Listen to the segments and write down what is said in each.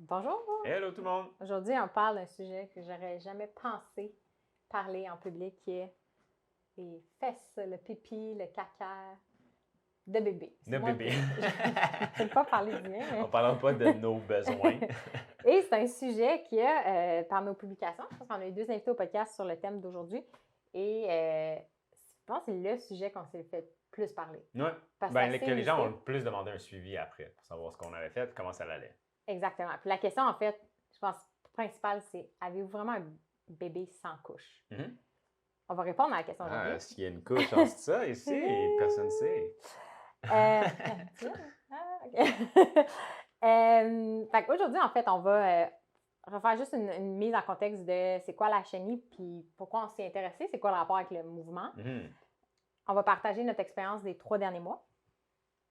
Bonjour! Hello tout le monde! Aujourd'hui, on parle d'un sujet que j'aurais jamais pensé parler en public, qui est les fesses, le pipi, le caca de bébé. De bébé. Je ne peux pas parler du mien, mais... On ne parlera pas de nos besoins. Et c'est un sujet qui a, par nos publications, je pense qu'on a eu 2 invités au podcast sur le thème d'aujourd'hui, et je pense que c'est le sujet qu'on s'est fait plus parler. Oui. Parce Ben, c'est que les gens mystique. ont plus demandé un suivi après pour savoir ce qu'on avait fait, comment ça allait. Exactement. Puis la question, en fait, je pense, principale, c'est avez-vous vraiment un bébé sans couche? Mm-hmm. On va répondre à la question aujourd'hui. Est-ce qu'il y a une couche en ça ici? Personne ne sait. Fait qu'aujourd'hui, en fait, on va refaire juste une mise en contexte de c'est quoi la chenille, puis pourquoi on s'y est intéressé, c'est quoi le rapport avec le mouvement. Mm-hmm. On va partager notre expérience des 3 derniers mois.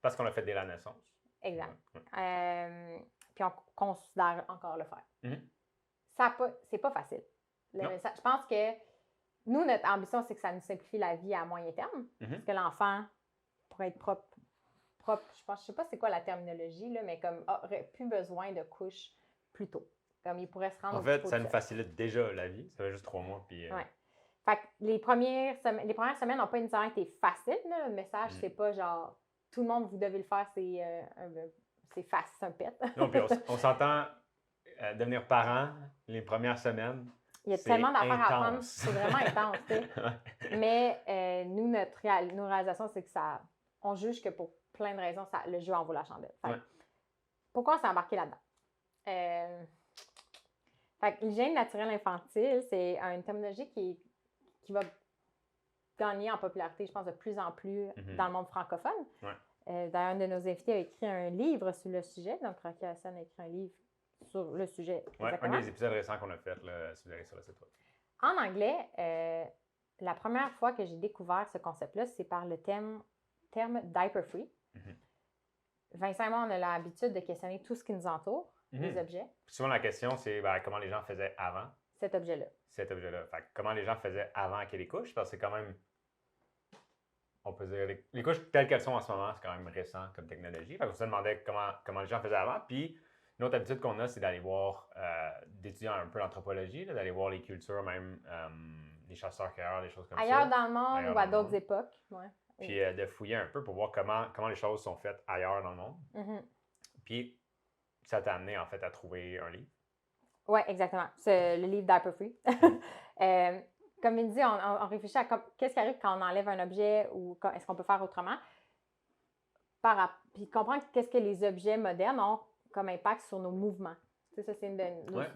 Parce qu'on a fait dès la naissance. Exact. Ouais. Puis on considère encore le faire. Mm-hmm. C'est pas facile. Non. Je pense que nous, notre ambition, c'est que ça nous simplifie la vie à moyen terme. Mm-hmm. Parce que l'enfant, pour être propre, je sais pas c'est quoi la terminologie, là, mais comme aurait plus besoin de couches plus tôt. Comme il pourrait se rendre En fait, ça nous facilite déjà la vie. Ça fait juste 3 mois. Puis, Ouais. Fait que les premières semaines n'ont pas nécessairement été faciles. Là. Le message, c'est pas genre tout le monde, vous devez le faire, c'est facile, c'est un pet. Non, puis on s'entend devenir parent les premières semaines. Il y a tellement d'affaires à apprendre. Intense. C'est vraiment intense. Mais nous, nos réalisations, c'est que on juge que pour plein de raisons, le jeu en vaut la chandelle. Fait que, pourquoi on s'est embarqué là-dedans? Fait que l'hygiène naturelle infantile, c'est une terminologie qui va gagner en popularité, je pense, de plus en plus dans le monde francophone. Ouais. D'ailleurs, un de nos invités a écrit un livre sur le sujet. Donc, Rocky Hassan a écrit un livre sur le sujet. Oui, un des épisodes récents qu'on a fait, là, si vous allez sur le site web. En anglais, la première fois que j'ai découvert ce concept-là, c'est par le terme diaper free. Mm-hmm. Vincent et moi, on a l'habitude de questionner tout ce qui nous entoure, les objets. Puis souvent, la question, c'est comment les gens faisaient avant cet objet-là. Fait que comment les gens faisaient avant qu'il y ait les couches, parce que c'est quand même, on peut dire, les couches telles qu'elles sont en ce moment, c'est quand même récent comme technologie. Fait qu'on se demandait comment les gens faisaient avant. Puis, une autre habitude qu'on a, c'est d'aller voir, d'étudier un peu l'anthropologie, d'aller voir les cultures, même les chasseurs-cueilleurs, des choses comme ailleurs ça. Dans le monde ou à d'autres époques. Ouais. Puis de fouiller un peu pour voir comment les choses sont faites ailleurs dans le monde. Mm-hmm. Puis ça t'a amené en fait à trouver un livre. Oui, exactement. C'est le livre Diaper Free. Comme il dit, on réfléchit à qu'est-ce qui arrive quand on enlève un objet ou est-ce qu'on peut faire autrement. Puis comprendre qu'est-ce que les objets modernes ont comme impact sur nos mouvements. Tu sais, ça, c'est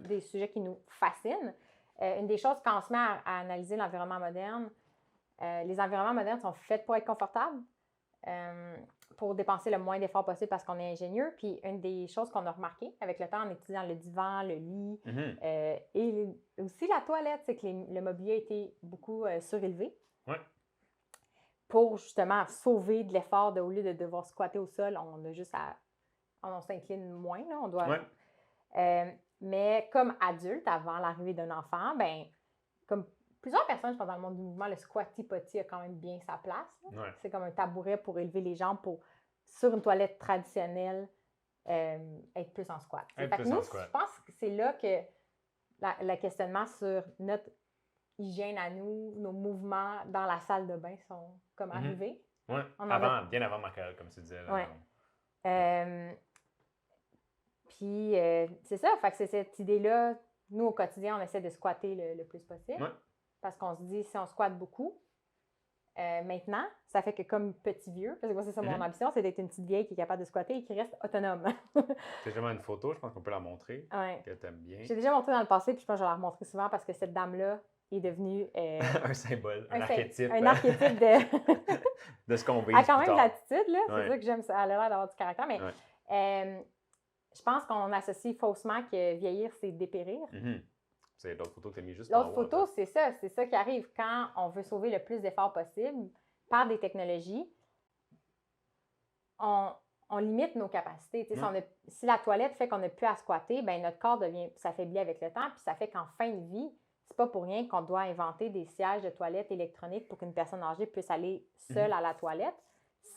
des sujets qui nous fascinent. Une des choses, quand on se met à analyser l'environnement moderne, les environnements modernes sont faits pour être confortables, pour dépenser le moins d'efforts possible parce qu'on est ingénieux. Puis une des choses qu'on a remarqué avec le temps en étudiant le divan, le lit et aussi la toilette, c'est que le mobilier a été beaucoup surélevé. Ouais. Pour justement sauver de l'effort au lieu de devoir squatter au sol, on s'incline moins, là, on doit. Mais comme adulte, avant l'arrivée d'un enfant, ben comme plusieurs personnes, je pense, dans le monde du mouvement, le squatty-potty a quand même bien sa place. C'est comme un tabouret pour élever les jambes sur une toilette traditionnelle, être plus en squat. Je pense que c'est là que le questionnement sur notre hygiène à nous, nos mouvements dans la salle de bain sont comme arrivés. Oui, bien avant Marc-Carole, comme tu disais. Puis, c'est ça, fait que c'est cette idée-là. Nous, au quotidien, on essaie de squatter le plus possible. Parce qu'on se dit, si on squatte beaucoup, maintenant, ça fait que comme petit vieux, parce que moi, c'est ça mon ambition, c'est d'être une petite vieille qui est capable de squatter et qui reste autonome. C'est vraiment une photo, je pense qu'on peut la montrer, que tu aimes bien. J'ai déjà montré dans le passé, puis je pense que je vais la remontrer souvent parce que cette dame-là est devenue... un symbole, un archétype. Un archétype de... de ce qu'on vise. Elle a quand même de l'attitude, là. C'est ça que j'aime. Elle a l'air d'avoir du caractère, mais je pense qu'on associe faussement que vieillir, c'est dépérir. C'est l'autre photo que tu as mis juste L'autre photo, c'est ça qui arrive quand on veut sauver le plus d'efforts possible par des technologies. On limite nos capacités. Si la toilette fait qu'on n'a plus à squatter, ben notre corps s'affaiblit avec le temps, puis ça fait qu'en fin de vie, c'est pas pour rien qu'on doit inventer des sièges de toilette électroniques pour qu'une personne âgée puisse aller seule à la toilette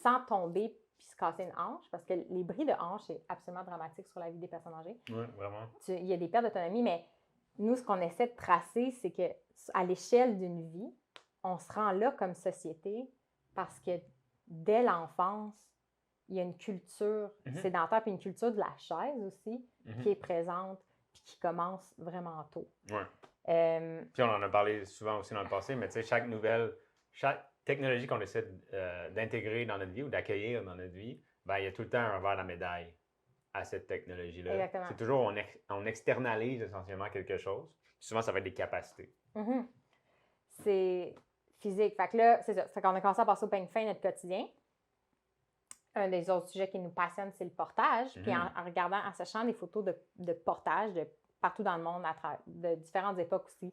sans tomber puis se casser une hanche, parce que les bris de hanche, c'est absolument dramatique sur la vie des personnes âgées. Oui, vraiment. Il y a des pertes d'autonomie, mais nous, ce qu'on essaie de tracer, c'est qu'à l'échelle d'une vie, on se rend là comme société parce que dès l'enfance, il y a une culture sédentaire, puis une culture de la chaise aussi, qui est présente, puis qui commence vraiment tôt. Ouais. Puis on en a parlé souvent aussi dans le passé, mais tu sais, chaque technologie qu'on essaie d'intégrer dans notre vie ou d'accueillir dans notre vie, ben, il y a tout le temps un revers de la médaille à cette technologie-là. Exactement. C'est toujours, on externalise essentiellement quelque chose. Puis souvent, ça va être des capacités. C'est physique. Fait que là, c'est ça. Fait qu'on a commencé à passer au peigne fin notre quotidien. Un des autres sujets qui nous passionne, c'est le portage. Puis en regardant, en sachant des photos de portage de partout dans le monde, de différentes époques aussi,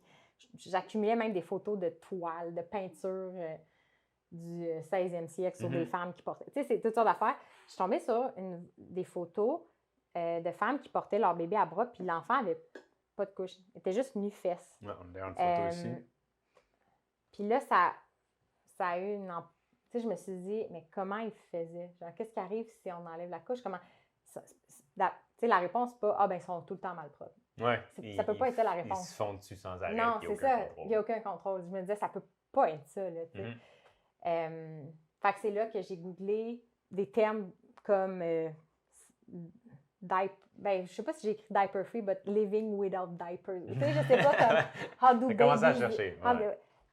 j'accumulais même des photos de toiles, de peintures du 16e siècle sur des femmes qui portaient. Tu sais, c'est toutes sortes d'affaires. Je suis tombée sur des photos de femmes qui portaient leur bébé à bras, puis l'enfant avait pas de couche. Il était juste nu-fesse. Ouais, on a une photo ici. Puis là, ça a eu une... Tu sais, je me suis dit, mais comment ils faisaient? Genre, qu'est-ce qui arrive si on enlève la couche? Comment... Tu sais, la réponse, c'est pas, ah, ben, ils sont tout le temps malpropres. Ouais. Ça peut pas être ça, la réponse. Ils se font dessus sans arrêt. Non, c'est ça. Il n'y a aucun contrôle. Je me disais, ça peut pas être ça, là, tu sais. Fait que c'est là que j'ai googlé des termes comme ben, je sais pas si j'ai écrit diaper free, but living without diapers. Tu sais, je sais pas comme how do babies... commencé à chercher.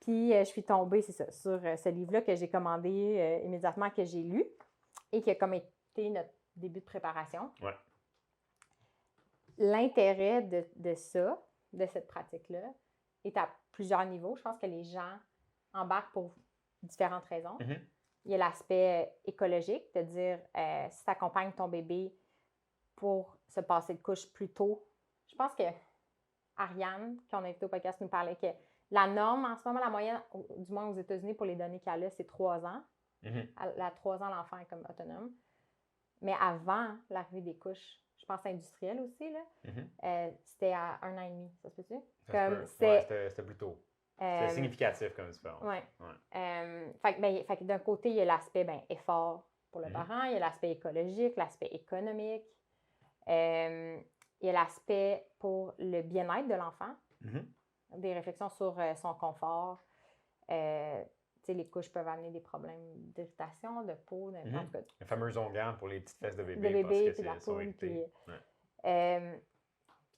Puis je suis tombée, c'est ça, sur ce livre-là que j'ai commandé immédiatement, que j'ai lu et qui a comme été notre début de préparation. Ouais. L'intérêt de ça, de cette pratique-là, est à plusieurs niveaux. Je pense que les gens embarquent pour différentes raisons. Il y a l'aspect écologique, de dire si tu accompagnes ton bébé pour se passer de couche plus tôt. Je pense que Ariane, qu'on a invité au podcast, nous parlait que la norme, en ce moment, la moyenne, du moins aux États-Unis, pour les données qu'elle a, c'est 3 ans. À 3 ans, l'enfant est comme autonome. Mais avant l'arrivée des couches, je pense industrielles aussi, là, c'était à 1 an et demi. Ça se peut-tu? C'était plus tôt. C'était significatif comme différence. Oui. Fait que d'un côté, il y a l'aspect effort pour le parent, il y a l'aspect écologique, l'aspect économique, il y a l'aspect pour le bien-être de l'enfant, des réflexions sur son confort. Les couches peuvent amener des problèmes d'irritation, de peau, en tout cas. Le fameux onguent pour les petites fesses de bébé. De bébé, puis la peau. Puis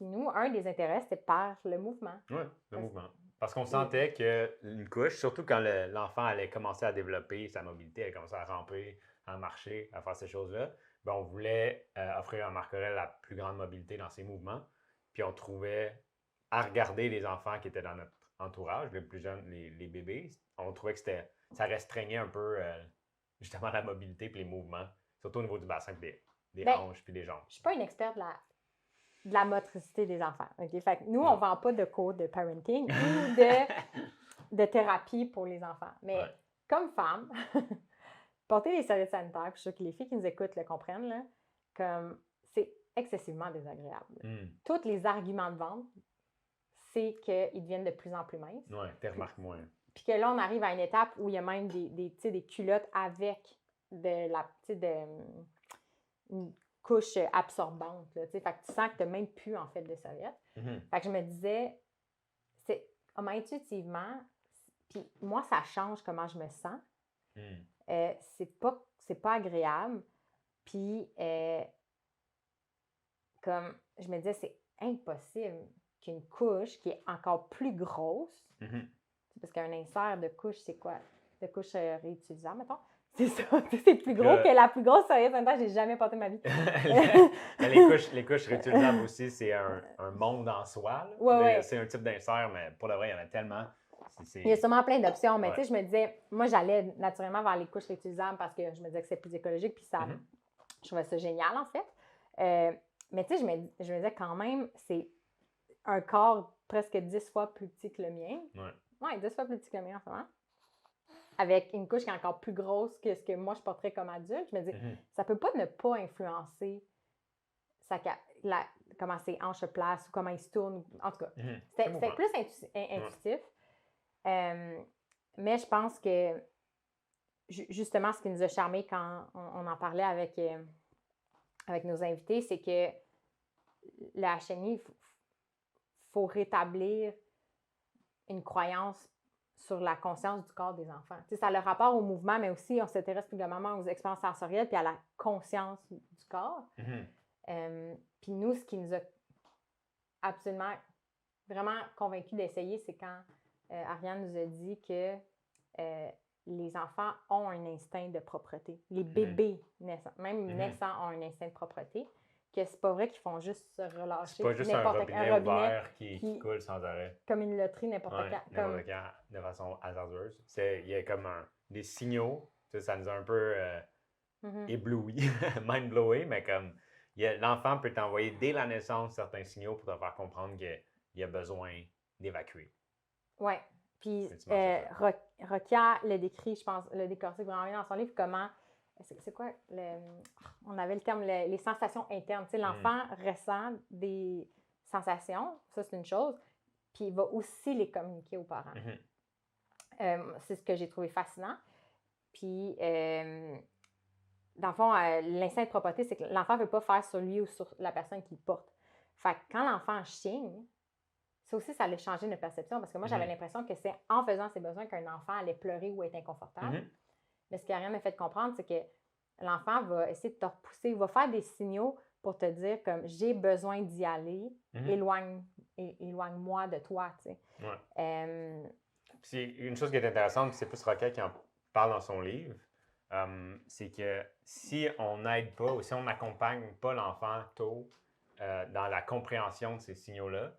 nous, un des intérêts, c'était par le mouvement. Oui, le mouvement. Parce qu'on sentait qu'une couche, surtout quand l'enfant allait commencer à développer sa mobilité, elle commençait à ramper, à marcher, à faire ces choses-là, ben on voulait offrir à Marc-Aurèle la plus grande mobilité dans ses mouvements. Puis on trouvait, à regarder les enfants qui étaient dans notre entourage, les plus jeunes, les bébés, on trouvait que ça restreignait un peu justement la mobilité et les mouvements, surtout au niveau du bassin, des hanches puis des jambes. Je ne suis pas une experte de la motricité des enfants. Okay? Fait que nous, on ne vend pas de cours de parenting ou de thérapie pour les enfants. Mais comme femme, porter les serviettes sanitaires, puis je suis sûre que les filles qui nous écoutent le comprennent, là, comme c'est excessivement désagréable. Tous les arguments de vente, c'est qu'ils deviennent de plus en plus minces. Oui, tu remarques moins. Puis que là, on arrive à une étape où il y a même des culottes avec une couche absorbante. Là, fait que tu sens que tu n'as même plus, en fait, de serviettes. Fait que je me disais, intuitivement, puis moi, ça change comment je me sens. C'est pas agréable. Puis, comme je me disais, c'est impossible qu'une couche qui est encore plus grosse, parce qu'un insert de couche, c'est quoi? De couche réutilisable, mettons. C'est ça, c'est plus gros que la plus grosse serviette sanitaire que j'ai jamais portée de ma vie. les couches réutilisables aussi, c'est un monde en soi. C'est un type d'insert, mais pour le vrai, il y en a tellement. Il y a sûrement plein d'options, mais tu sais, je me disais, moi, j'allais naturellement vers les couches réutilisables parce que je me disais que c'est plus écologique, puis ça, je trouvais ça génial, en fait. Mais tu sais, je me disais quand même, c'est un corps presque 10 fois plus petit que le mien. Oui, 10 fois plus petit que le mien en ce moment. Avec une couche qui est encore plus grosse que ce que moi, je porterais comme adulte. Je me dis, ça peut pas ne pas influencer comment ses hanches se placent ou comment il se tourne. En tout cas, c'était plus intuitif. Mais je pense que justement, ce qui nous a charmés quand on en parlait avec nos invités, c'est que le HNI, il faut rétablir une croyance sur la conscience du corps des enfants. Ça a le rapport au mouvement, mais aussi on s'intéresse plus globalement aux expériences sensorielles puis à la conscience du corps. Puis nous, ce qui nous a absolument vraiment convaincus d'essayer, c'est quand Ariane nous a dit que les enfants ont un instinct de propreté. Les bébés naissants, même naissants, ont un instinct de propreté. Que c'est pas vrai qu'ils font juste se relâcher. C'est pas juste un robinet ouvert qui coule sans arrêt. Comme une loterie, n'importe quand. De façon hasardeuse. Il y a comme des signaux. Ça nous a un peu ébloui, mind-blowé, mais comme l'enfant peut t'envoyer dès la naissance certains signaux pour te faire comprendre qu'il a besoin d'évacuer. Oui. Puis Rokia le décrit, je pense, le décortique vraiment bien dans son livre, comment... C'est quoi? On avait le terme, les sensations internes. L'enfant ressent des sensations, ça c'est une chose, puis il va aussi les communiquer aux parents. C'est ce que j'ai trouvé fascinant. Puis, dans le fond, l'instinct de propreté, c'est que l'enfant ne veut pas faire sur lui ou sur la personne qui le porte. Fait que quand l'enfant chigne, ça aussi, ça allait changer notre perception, parce que moi, j'avais l'impression que c'est en faisant ses besoins qu'un enfant allait pleurer ou être inconfortable. Mais ce qu'Ariane m'a fait comprendre, c'est que l'enfant va essayer de te repousser, il va faire des signaux pour te dire comme j'ai besoin d'y aller, éloigne-moi de toi, tu sais. Puis une chose qui est intéressante, c'est plus Roquette qui en parle dans son livre, c'est que si on n'aide pas ou si on n'accompagne pas l'enfant tôt dans la compréhension de ces signaux-là,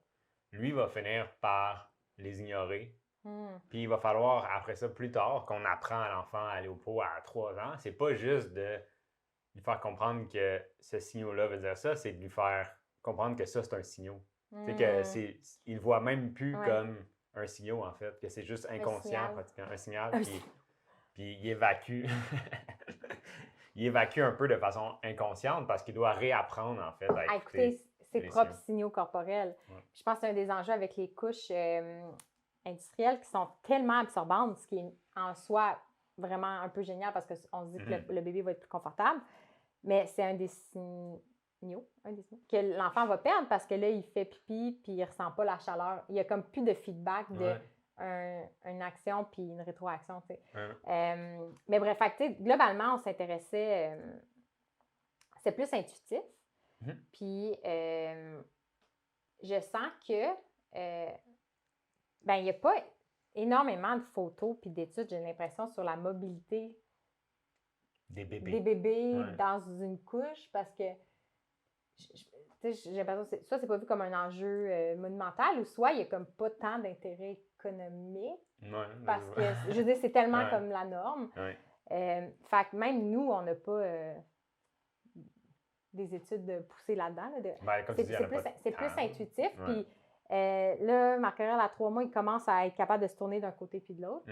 lui va finir par les ignorer. Puis il va falloir, après ça, plus tard, qu'on apprend à l'enfant à aller au pot à 3 ans. C'est pas juste de lui faire comprendre que ce signal-là veut dire ça, c'est de lui faire comprendre que ça, c'est un signal. Tu sais, il le voit même plus comme un signal, en fait, que c'est juste inconscient, pratiquement. Un signal, puis il évacue. Il évacue un peu de façon inconsciente parce qu'il doit réapprendre, en fait, à écouter ses propres signaux corporels. Je pense que c'est un des enjeux avec les couches industrielles qui sont tellement absorbantes, ce qui est en soi vraiment un peu génial parce qu'on se dit que le bébé va être plus confortable, mais c'est un des signaux que l'enfant va perdre parce que là, il fait pipi puis il ne ressent pas la chaleur. Il n'y a comme plus de feedback une action puis une rétroaction. Mais bref, globalement, on s'intéressait... c'est plus intuitif. Puis, je sens que... il n'y a pas énormément de photos puis d'études, j'ai l'impression, sur la mobilité des bébés dans une couche parce que j'ai l'impression que soit c'est pas vu comme un enjeu monumental ou soit il n'y a comme pas tant d'intérêt économique parce que, je veux dire, c'est tellement comme la norme. Fait que même nous, on n'a pas des études poussées là-dedans. C'est plus intuitif. Puis, là, Marc-Aurèle, à 3 mois, il commence à être capable de se tourner d'un côté puis de l'autre.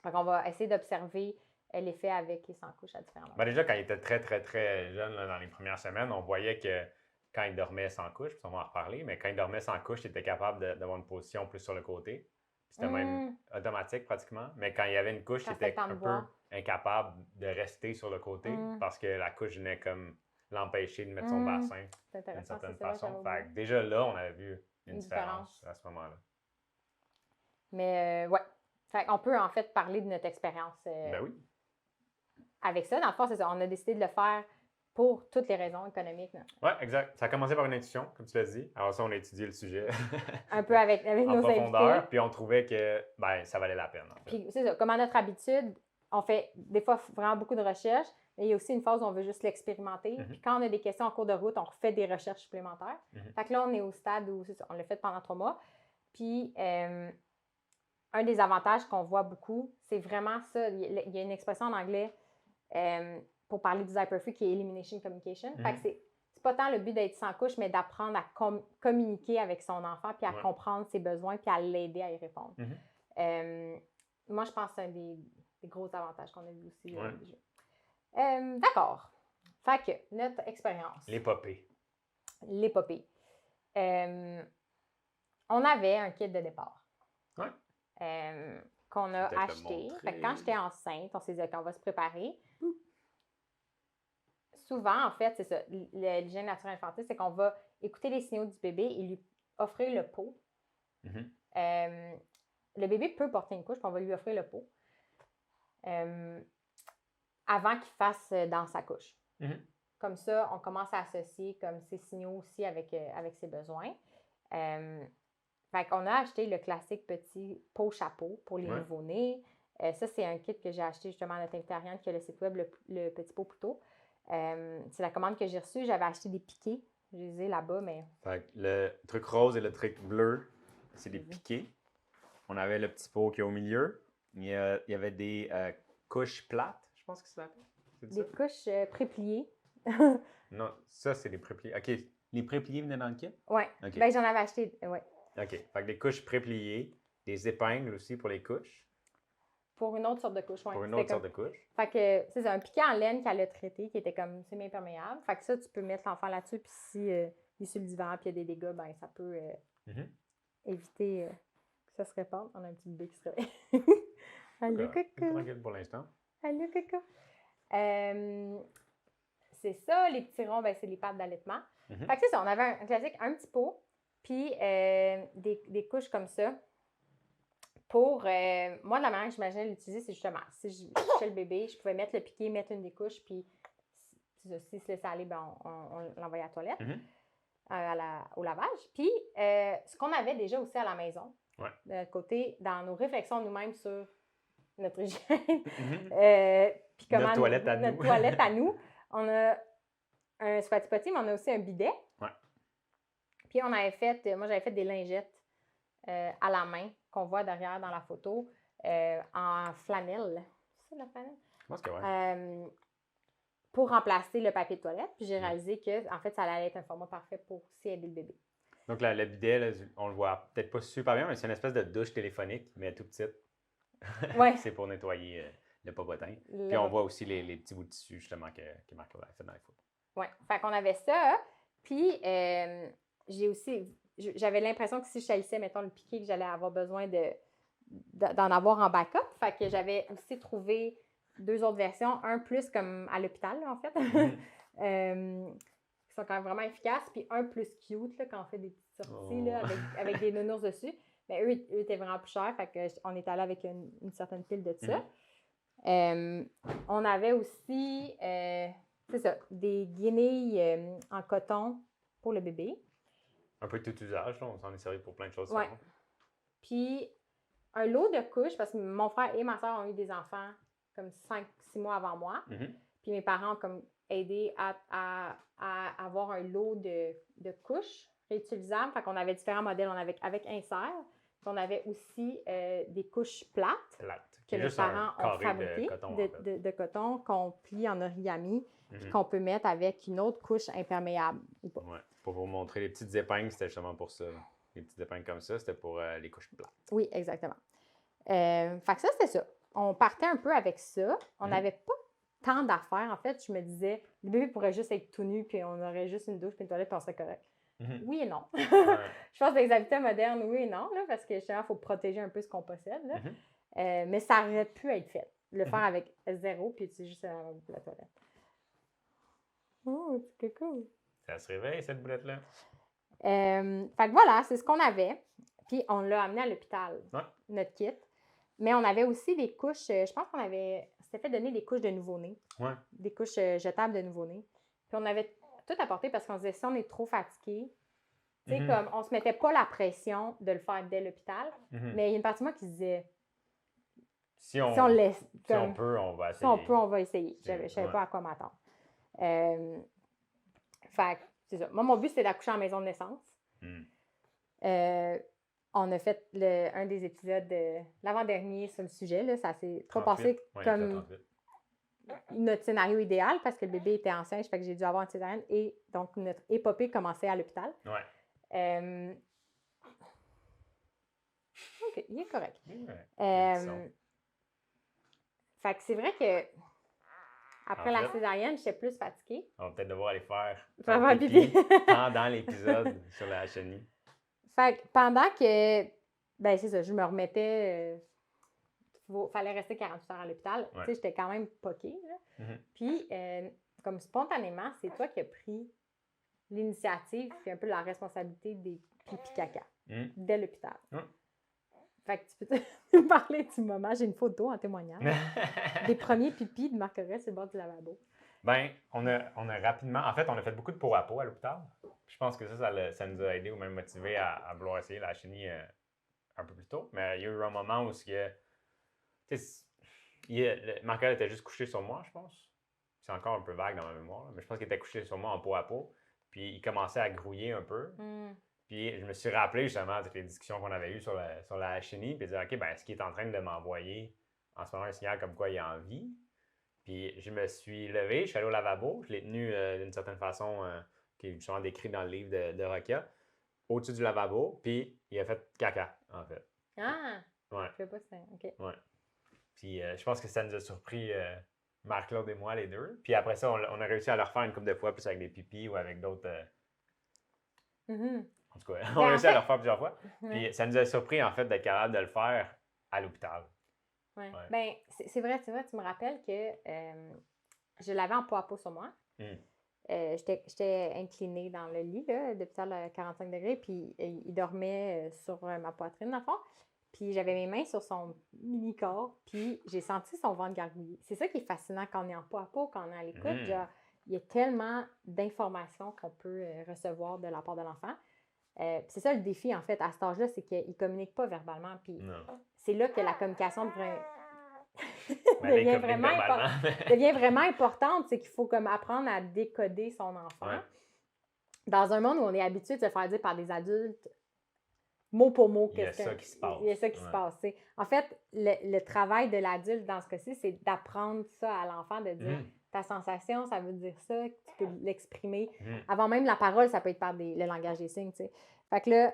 Fait qu'on va essayer d'observer l'effet avec et sans couche à différents moments. Déjà, quand il était très, très, très jeune, là, dans les premières semaines, on voyait que quand il dormait sans couche, puis on va en reparler, mais quand il dormait sans couche, il était capable d'avoir une position plus sur le côté. C'était même automatique pratiquement. Mais quand il y avait une couche, il était un peu incapable de rester sur le côté parce que la couche venait comme l'empêcher de mettre son bassin d'une certaine façon. Fait que déjà là, on avait vu une différence à ce moment-là. Mais fait qu'on peut en fait parler de notre expérience avec ça. Dans le fond, c'est ça. On a décidé de le faire pour toutes les raisons économiques. Oui, exact. Ça a commencé par une intuition, comme tu l'as dit. Alors ça, on a étudié le sujet. Un peu avec nos profondeur, invités. Puis on trouvait que ça valait la peine. En fait. Puis c'est ça. Comme à notre habitude, on fait des fois vraiment beaucoup de recherches, mais il y a aussi une phase où on veut juste l'expérimenter. Puis quand on a des questions en cours de route, on refait des recherches supplémentaires. Fait que là, on est au stade où on l'a fait pendant 3 mois. Puis un des avantages qu'on voit beaucoup, c'est vraiment ça. Il y a une expression en anglais pour parler du hyperfree qui est elimination communication. Fait que c'est pas tant le but d'être sans couche, mais d'apprendre à communiquer avec son enfant, puis à comprendre ses besoins, puis à l'aider à y répondre. Moi, je pense que c'est un des gros avantages qu'on a vu aussi du jeu. D'accord. Fait que notre expérience. L'épopée. On avait un kit de départ. qu'on a Peut-être le acheté. montrer. Fait que quand j'étais enceinte, on s'est dit, OK, on va se préparer. Souvent, en fait, c'est ça. L'hygiène naturelle infantile, c'est qu'on va écouter les signaux du bébé et lui offrir le pot. Le bébé peut porter une couche, puis on va lui offrir le pot avant qu'il fasse dans sa couche. Comme ça, on commence à associer comme ces signaux aussi avec ses besoins. Fait qu'on a acheté le classique petit pot-chapeau pour les nouveau-nés. Ça, c'est un kit que j'ai acheté justement à notre invitée Ariane qui a le site web le petit pot plutôt. C'est la commande que j'ai reçue. J'avais acheté des piquets. Je les ai là-bas, mais... Fait que le truc rose et le truc bleu, c'est des piquets. On avait le petit pot qui est au milieu. Il y avait des couches plates, je pense que c'est ça. Des couches prépliées. Non, ça, c'est les prépliés. OK. Les prépliés venaient dans le kit? Oui. Okay. Ben, j'en avais acheté, oui. OK. Fait que des couches prépliées, des épingles aussi pour les couches. Pour une autre sorte de couche, oui. Pour une autre sorte de couche. Fait que, c'est ça, un piquet en laine qu'elle a traité, qui était comme semi-imperméable. Fait que ça, tu peux mettre l'enfant là-dessus, puis si il est sur le divan, puis il y a des dégâts, ben ça peut éviter que ça se répande. On a un petit bébé qui se réveille. Allô, coco. Tranquille pour l'instant. Allô, coco. C'est ça, les petits ronds, ben, c'est les pattes d'allaitement. Fait que c'est ça, on avait un classique, un petit pot, puis des couches comme ça. Pour, moi, la manière que j'imaginais l'utiliser, c'est justement, si je couchais le bébé, je pouvais mettre le piquet, mettre une des couches, puis s'il se laissait aller, ben, on l'envoyait à la toilette, au lavage. Puis, ce qu'on avait déjà aussi à la maison, de notre côté, dans nos réflexions nous-mêmes sur notre hygiène, puis comment notre toilette à nous, on a un squatty potty, mais on a aussi un bidet. Puis, on avait fait, moi, j'avais fait des lingettes à la main, qu'on voit derrière dans la photo, en flanelle. C'est ça, la flanelle? Je pense que oui. Pour remplacer le papier de toilette. Puis j'ai réalisé que, en fait, ça allait être un format parfait pour aussi aider le bébé. Donc, le bidet, là, on le voit peut-être pas super bien, mais c'est une espèce de douche téléphonique, mais tout petite. C'est pour nettoyer le popotin. Puis on voit aussi les petits bouts de tissu, justement, que Marc-Claude a fait dans les photos. Oui. Fait qu'on avait ça. Puis, j'ai aussi... J'avais l'impression que si je salissais, mettons, le piquet, que j'allais avoir besoin d'en avoir en backup. Fait que j'avais aussi trouvé 2 autres versions. Un plus comme à l'hôpital, là, en fait. Qui sont quand même vraiment efficaces. Puis un plus cute, là, quand on fait des petites sorties là, avec des nounours dessus. Mais eux étaient vraiment plus chers. Fait qu'on est allé avec une certaine pile de ça. On avait aussi, c'est ça, des guenilles en coton pour le bébé. Un peu de tout usage, là. On s'en est servi pour plein de choses. Puis, un lot de couches, parce que mon frère et ma soeur ont eu des enfants comme 5-6 mois avant moi. Puis mes parents ont comme aidé à avoir un lot de couches réutilisables. Fait qu'on avait différents modèles. On avait avec insert. Puis on avait aussi des couches plates que les parents ont fabriquées de coton qu'on plie en origami puis qu'on peut mettre avec une autre couche imperméable. Pour vous montrer les petites épingles, c'était justement pour ça. Les petites épingles comme ça, c'était pour les couches plates. Oui, exactement. Fait que ça, c'était ça. On partait un peu avec ça. On n'avait pas tant d'affaires. En fait, je me disais, le bébé pourrait juste être tout nu, puis on aurait juste une douche, puis une toilette, puis on serait correct. Oui et non. Je pense que les habitats modernes, oui et non, là, parce que justement, il faut protéger un peu ce qu'on possède. Là. Mais ça aurait pu être fait. Le faire avec zéro, puis utiliser juste la toilette. Oh, c'est cool. Ça se réveille, cette boulette-là. Fait que voilà, c'est ce qu'on avait. Puis on l'a amené à l'hôpital, notre kit. Mais on avait aussi des couches, je pense qu'on s'était fait donner des couches de nouveau-né. Des couches jetables de nouveau-né. Puis on avait tout apporté parce qu'on se disait, si on est trop fatigué, tu sais, comme on se mettait pas la pression de le faire dès l'hôpital. Mais il y a une partie de moi qui se disait, si on peut, on va essayer. Si on peut, on va essayer. Je ne savais pas à quoi m'attendre. Fait que, c'est ça. Moi, mon but, c'était d'accoucher en maison de naissance. On a fait un des épisodes l'avant-dernier sur le sujet. Là, ça s'est trop passé comme notre scénario idéal parce que le bébé était enceinte, fait que j'ai dû avoir une césarienne et donc notre épopée commençait à l'hôpital. OK, il est correct. Fait que c'est vrai que après la césarienne, j'étais plus fatiguée. On va peut-être devoir aller faire pipi pendant l'épisode sur la chenille. Fait que pendant que, ben c'est ça, je me remettais fallait rester 48 heures à l'hôpital. Ouais. Tu sais, j'étais quand même poquée, là. Puis, comme spontanément, c'est toi qui as pris l'initiative puis un peu la responsabilité des pipi caca dès l'hôpital. Fait que tu peux me parler du moment. J'ai une photo en témoignage. Des premiers pipis de Marc-Aurèle sur le bord du lavabo. Ben, on a rapidement... En fait, on a fait beaucoup de peau à peau à l'hôpital. Je pense que ça nous a aidé ou même motivé à vouloir essayer la chenille un peu plus tôt. Mais il y a eu un moment où Marc-Aurèle était juste couché sur moi, je pense. C'est encore un peu vague dans ma mémoire, mais je pense qu'il était couché sur moi en peau à peau. Puis il commençait à grouiller un peu. Puis je me suis rappelé justement toutes les discussions qu'on avait eues sur la chenille. Puis dire, OK, ben est-ce qu'il est en train de m'envoyer en ce moment un signal comme quoi il a envie? Puis je me suis levé, je suis allé au lavabo. Je l'ai tenu d'une certaine façon, qui est justement décrit dans le livre de Rokia, au-dessus du lavabo. Puis il a fait caca, en fait. Ah! Ouais. Je sais pas ça. OK. Ouais. Puis je pense que ça nous a surpris, Marc-Claude et moi, les deux. Puis après ça, on a réussi à le refaire une couple de fois, plus avec des pipis ou avec d'autres. En tout cas, on a réussi à le refaire plusieurs fois. Puis ça nous a surpris, en fait, d'être capable de le faire à l'hôpital. Ouais. Ben, c'est vrai, tu me rappelles que je l'avais en peau à peau sur moi. J'étais inclinée dans le lit là, d'hôpital à 45 degrés, puis il dormait sur ma poitrine, dans le fond. Puis j'avais mes mains sur son mini-corps, puis j'ai senti son ventre gargouiller. C'est ça qui est fascinant quand on est en peau à peau, quand on est à l'écoute. Genre, il y a tellement d'informations qu'on peut recevoir de la part de l'enfant. C'est ça le défi, en fait, à cet âge-là, c'est qu'il ne communique pas verbalement. Puis c'est là que la communication devient vraiment importante. C'est qu'il faut comme apprendre à décoder son enfant. Ouais. Dans un monde où on est habitué de se faire dire par des adultes, mot pour mot, il y a ça qui se passe. Il y a ça qui se passe. T'sais. En fait, le travail de l'adulte dans ce cas-ci, c'est d'apprendre ça à l'enfant, de dire ta sensation, ça veut dire ça, tu peux l'exprimer. Avant même la parole, ça peut être par le langage des signes. T'sais. Fait que là,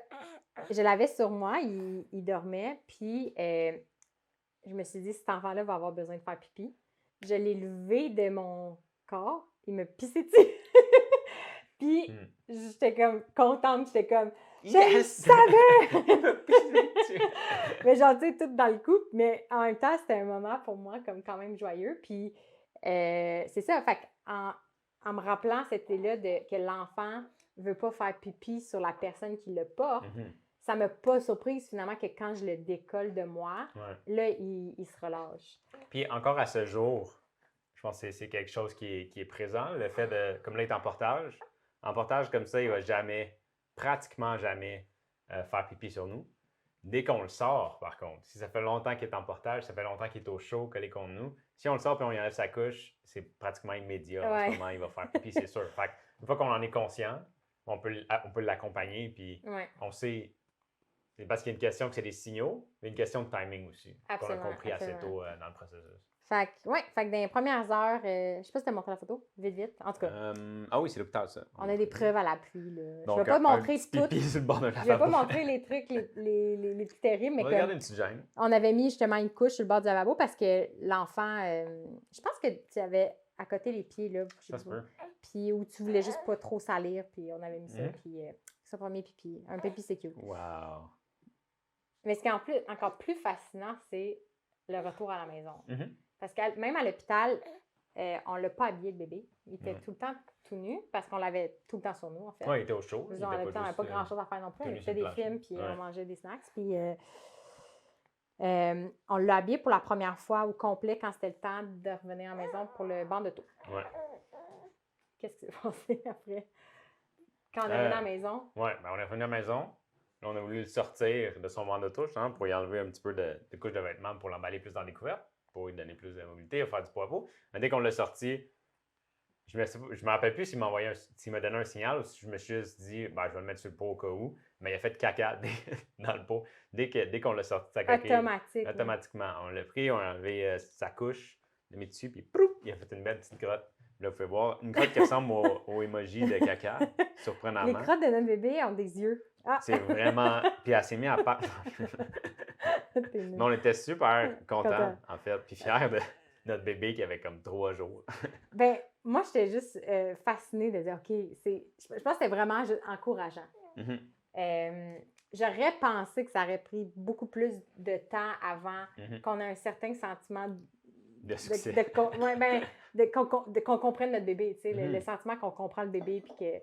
je l'avais sur moi, il dormait, puis je me suis dit, cet enfant-là va avoir besoin de faire pipi. Je l'ai levé de mon corps, il me pissait dessus. Puis j'étais comme contente, j'étais comme je le savais! Mais genre, tu sais, tout dans le coup. Mais en même temps, c'était un moment pour moi comme quand même joyeux. Puis c'est ça, fait en me rappelant cette idée-là que l'enfant ne veut pas faire pipi sur la personne qui le porte, ça ne m'a pas surprise finalement que quand je le décolle de moi, là, il se relâche. Puis encore à ce jour, je pense que c'est quelque chose qui est présent, le fait de, comme là, il est en portage comme ça, il ne va pratiquement jamais faire pipi sur nous. Dès qu'on le sort, par contre, si ça fait longtemps qu'il est en portage, ça fait longtemps qu'il est au chaud, collé contre nous, si on le sort et on y enlève sa couche, c'est pratiquement immédiat. En ce moment, il va faire pipi, c'est sûr. Fait une fois qu'on en est conscient, on peut l'accompagner, puis on sait... C'est parce qu'il y a une question que c'est des signaux, mais une question de timing aussi, qu'on a compris assez tôt dans le processus. Fait que dans les premières heures, je sais pas si tu as montré la photo, vite. En tout cas. Ah oui, c'est l'hôpital, ça. On a des preuves à l'appui, là. Donc, je vais pas montrer tout. Sur le bord de la je vais pas montrer les trucs les plus terribles, mais regarde une petite gêne. On avait mis justement une couche sur le bord du lavabo parce que l'enfant, je pense que tu avais à côté les pieds, là. Ça se peut. Puis où tu voulais juste pas trop salir, puis on avait mis ça, puis son premier pipi. Un pipi, c'est cute. Wow! Mais ce qui est encore plus fascinant, c'est le retour à la maison. Parce que même à l'hôpital, on ne l'a pas habillé, le bébé. Il était tout le temps tout nu parce qu'on l'avait tout le temps sur nous, en fait. Oui, il était au chaud. Disons, à l'hôpital, on n'avait pas grand-chose à faire non plus. On écoutait des films, puis on mangeait des snacks. Puis on l'a habillé pour la première fois au complet quand c'était le temps de revenir à la maison pour le banc d'auto. Ouais. Qu'est-ce qui s'est passé après? Quand on est revenu à la maison? Oui, on est revenu à la maison. Là, on a voulu le sortir de son banc d'auto, pour y enlever un petit peu de couche de vêtements pour l'emballer plus dans les couvertes, pour lui donner plus de mobilité, faire du poids à peau. Mais dès qu'on l'a sorti, je me rappelle plus s'il m'a donné un signal ou si je me suis juste dit, je vais le mettre sur le pot au cas où. Mais il a fait caca dans le pot. Dès qu'on l'a sorti de sa coquille, automatiquement. On l'a pris, on a enlevé sa couche, on l'a mis dessus, puis prouf, il a fait une belle petite grotte. Là, vous pouvez voir une grotte qui ressemble au emoji de caca, surprenamment. Les crottes de notre bébé ont des yeux. Ah. C'est vraiment... Puis elle s'est mise à part. Mais on était super contents, en fait, puis fiers de notre bébé qui avait comme 3 jours. Moi, j'étais juste fascinée de dire, OK, je pense que c'était vraiment juste encourageant. j'aurais pensé que ça aurait pris beaucoup plus de temps avant qu'on ait un certain sentiment de succès. Qu'on comprenne notre bébé, tu sais, le sentiment qu'on comprend le bébé puis que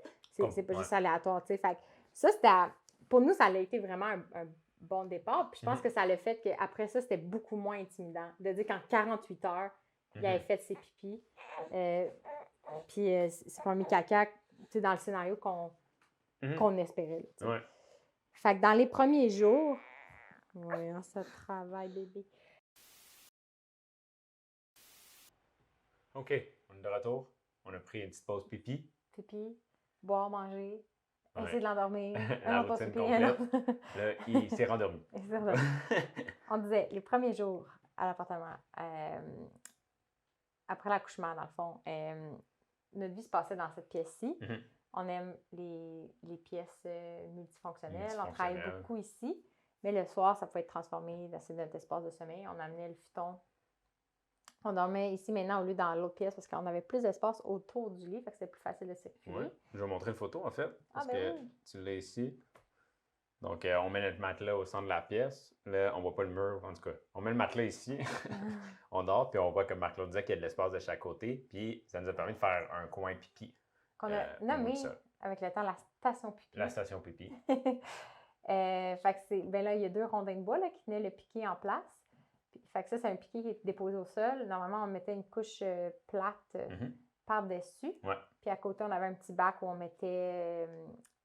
c'est pas juste aléatoire, tu sais. Fait que ça, pour nous, ça a été vraiment un bon départ. Puis je pense que ça l'a fait qu'après ça, c'était beaucoup moins intimidant. De dire qu'en 48 heures, il avait fait ses pipis. Puis c'est pas mis caca, tu sais, dans le scénario qu'on espérait. Ouais. Fait que dans les premiers jours, ça travaille, bébé. OK, on est de retour. On a pris une petite pause pipi. Pipi, boire, manger, essayer de l'endormir. La routine complète. Là, il s'est rendormi. On disait, les premiers jours à l'appartement, après l'accouchement, dans le fond, notre vie se passait dans cette pièce-ci. On aime les pièces multifonctionnelles. On travaille beaucoup ici. Mais le soir, ça peut être transformé dans notre espace de sommeil. On amenait le futon. On dormait ici maintenant au lieu dans l'autre pièce parce qu'on avait plus d'espace autour du lit. Fait que c'était plus facile de circuler. Ouais. Je vais montrer une photo, en fait. Parce que tu l'as ici. Donc, on met notre matelas au centre de la pièce. Là, on voit pas le mur, en tout cas. On met le matelas ici. On dort, puis on voit, comme Marc-Claude disait, qu'il y a de l'espace de chaque côté. Puis, ça nous a permis de faire un coin pipi. Qu'on a nommé, avec le temps, la station pipi. La station pipi. Fait que là, il y a 2 rondins de bois là, qui tenaient le piquet en place. Puis, fait que ça, c'est un piquet qui est déposé au sol. Normalement, on mettait une couche plate par-dessus. Ouais. Puis à côté, on avait un petit bac où on mettait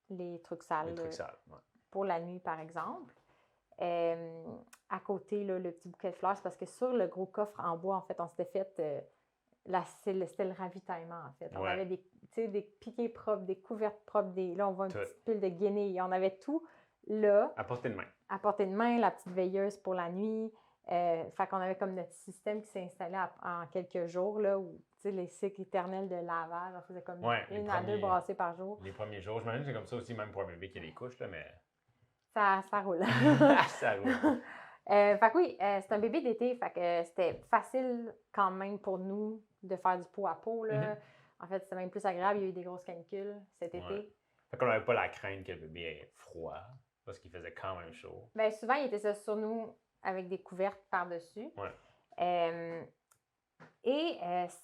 les trucs sales. Les trucs sales, pour la nuit, par exemple. À côté, là, le petit bouquet de fleurs, c'est parce que sur le gros coffre en bois, en fait, on s'était fait... c'était le ravitaillement, en fait. On avait des piquets propres, des couvertes propres, là, on voit une petite pile de guenilles. On avait tout là. À portée de main. À portée de main, la petite veilleuse pour la nuit. Fait qu'on avait comme notre système qui s'est installé en quelques jours, là, où, tu sais, les cycles éternels de lavage, on faisait comme 1 à 2 brassées par jour. Les premiers jours, j'imagine que c'est comme ça aussi, même pour un bébé qui a des couches, là, mais... Ça roule. Ça roule. Fait que oui, c'est un bébé d'été, fait que c'était facile quand même pour nous de faire du pot à pot, là. En fait, c'était même plus agréable, il y a eu des grosses canicules cet été. Fait qu'on n'avait pas la crainte que le bébé ait froid, parce qu'il faisait quand même chaud. Bien, souvent, il était ça sur nous avec des couvertes par-dessus.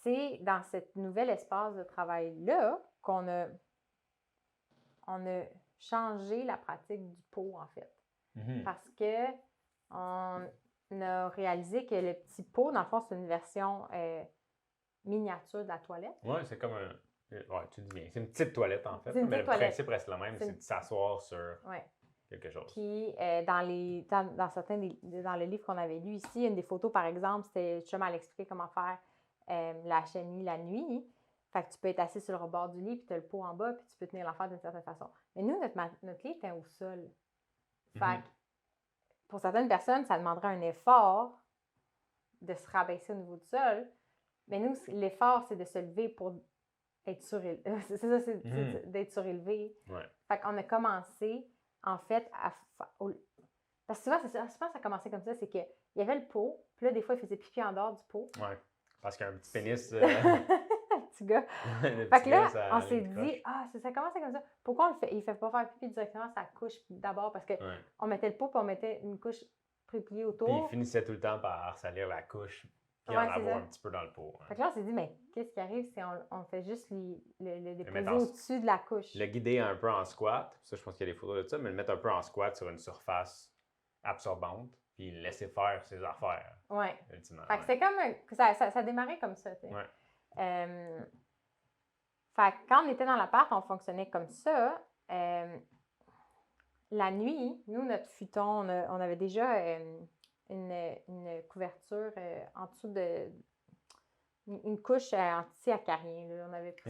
C'est dans cet nouvel espace de travail-là qu'on a changé la pratique du pot, en fait. Parce que on a réalisé que le petit pot, dans le fond, c'est une version miniature de la toilette. Oui, c'est comme un... Ouais, tu dis bien. C'est une petite toilette, en fait. Mais le principe reste le même, c'est de s'asseoir sur quelque chose. Puis, dans le livre qu'on avait lu ici, une des photos, par exemple, c'était justement à l'expliquer comment faire la chenille la nuit. Fait que tu peux être assis sur le rebord du lit, puis tu as le pot en bas, puis tu peux tenir l'enfant d'une certaine façon. Mais nous, notre lit était au sol. Fait que pour certaines personnes, ça demanderait un effort de se rabaisser au niveau du sol. Mais nous, l'effort, c'est de se lever pour être surélevé. C'est ça, c'est d'être surélevé. Fait qu'on a commencé, en fait, parce que souvent, ça a commencé comme ça, c'est qu'il y avait le pot, puis là, des fois, il faisait pipi en dehors du pot. Oui, parce qu'un petit pénis... Petit gars. Fait que là, on s'est dit, ça a commencé comme ça. Pourquoi on le fait? Il ne fait pas faire pipi directement sa couche d'abord parce qu'on mettait le pot puis on mettait une couche prépliée autour. Puis il finissait tout le temps par salir la couche puis en avoir un petit peu dans le pot. Fait que là, on s'est dit, mais qu'est-ce qui arrive si on fait juste le déposer au-dessus de la couche? Le guider un peu en squat. Ça, je pense qu'il y a des photos de ça, mais le mettre un peu en squat sur une surface absorbante puis le laisser faire ses affaires. Oui. Fait que c'est comme ça démarrait comme ça, tu sais. Fait que quand on était dans l'appart, on fonctionnait comme ça. La nuit, nous, notre futon, on avait déjà une couverture en dessous de... Une couche anti-acarien. On avait qui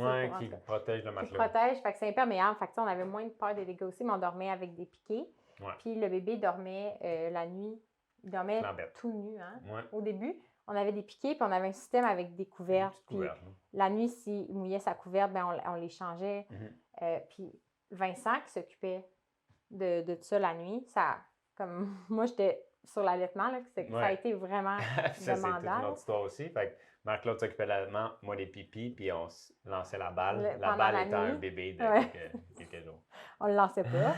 protège le matelas. Qui protège, fait que c'est imperméable. Fait que on avait moins de peur des dégâts aussi, mais on dormait avec des piquets. Puis le bébé dormait la nuit. Il dormait tout nu, au début. On avait des piquets, puis on avait un système avec des couvertes. Puis la nuit, s'il mouillait sa couverte, ben on les changeait. Puis Vincent, qui s'occupait de ça la nuit, ça, comme moi, j'étais sur l'allaitement, là, ça a été vraiment demandant. C'est toute une autre histoire aussi. Fait que Marc-Claude s'occupait de l'allaitement, moi des pipis, puis on lançait la balle. La balle étant un bébé de quelques jours. On le lançait pas.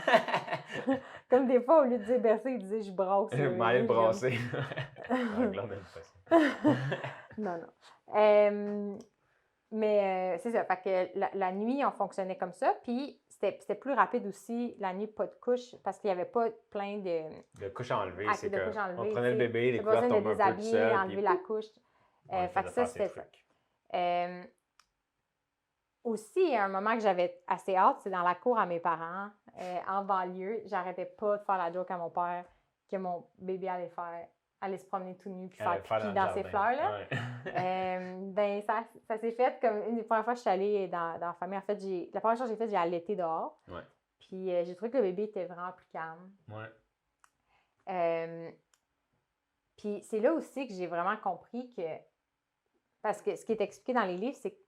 Comme des fois, au lieu de dire bercer, il disait je brosse. Je vais aller le brasser. L'anglais n'aime pas ça. Non, non. Mais c'est ça. Fait que la nuit, on fonctionnait comme ça. Puis c'était plus rapide aussi, la nuit, pas de couche, parce qu'il n'y avait pas plein de... De couches enlevées, c'est de que couches enlevées, on prenait le bébé, les t'as pas couverts besoin de tombaient un peu tout déshabiller, seul. enlever la couche. Fait que ça, c'était ça. Aussi, un moment que j'avais assez hâte, c'est dans la cour à mes parents, en banlieue. J'arrêtais pas de faire la joke à mon père que mon bébé allait se promener tout nu puis faire pipi dans ses fleurs. Là. Ouais. Ben, ça s'est fait comme une des premières fois que je suis allée dans la famille. En fait, la première chose que j'ai faite, j'ai allaité dehors. Ouais. Puis j'ai trouvé que le bébé était vraiment plus calme. Ouais. Puis c'est là aussi que j'ai vraiment compris que... Parce que ce qui est expliqué dans les livres, c'est que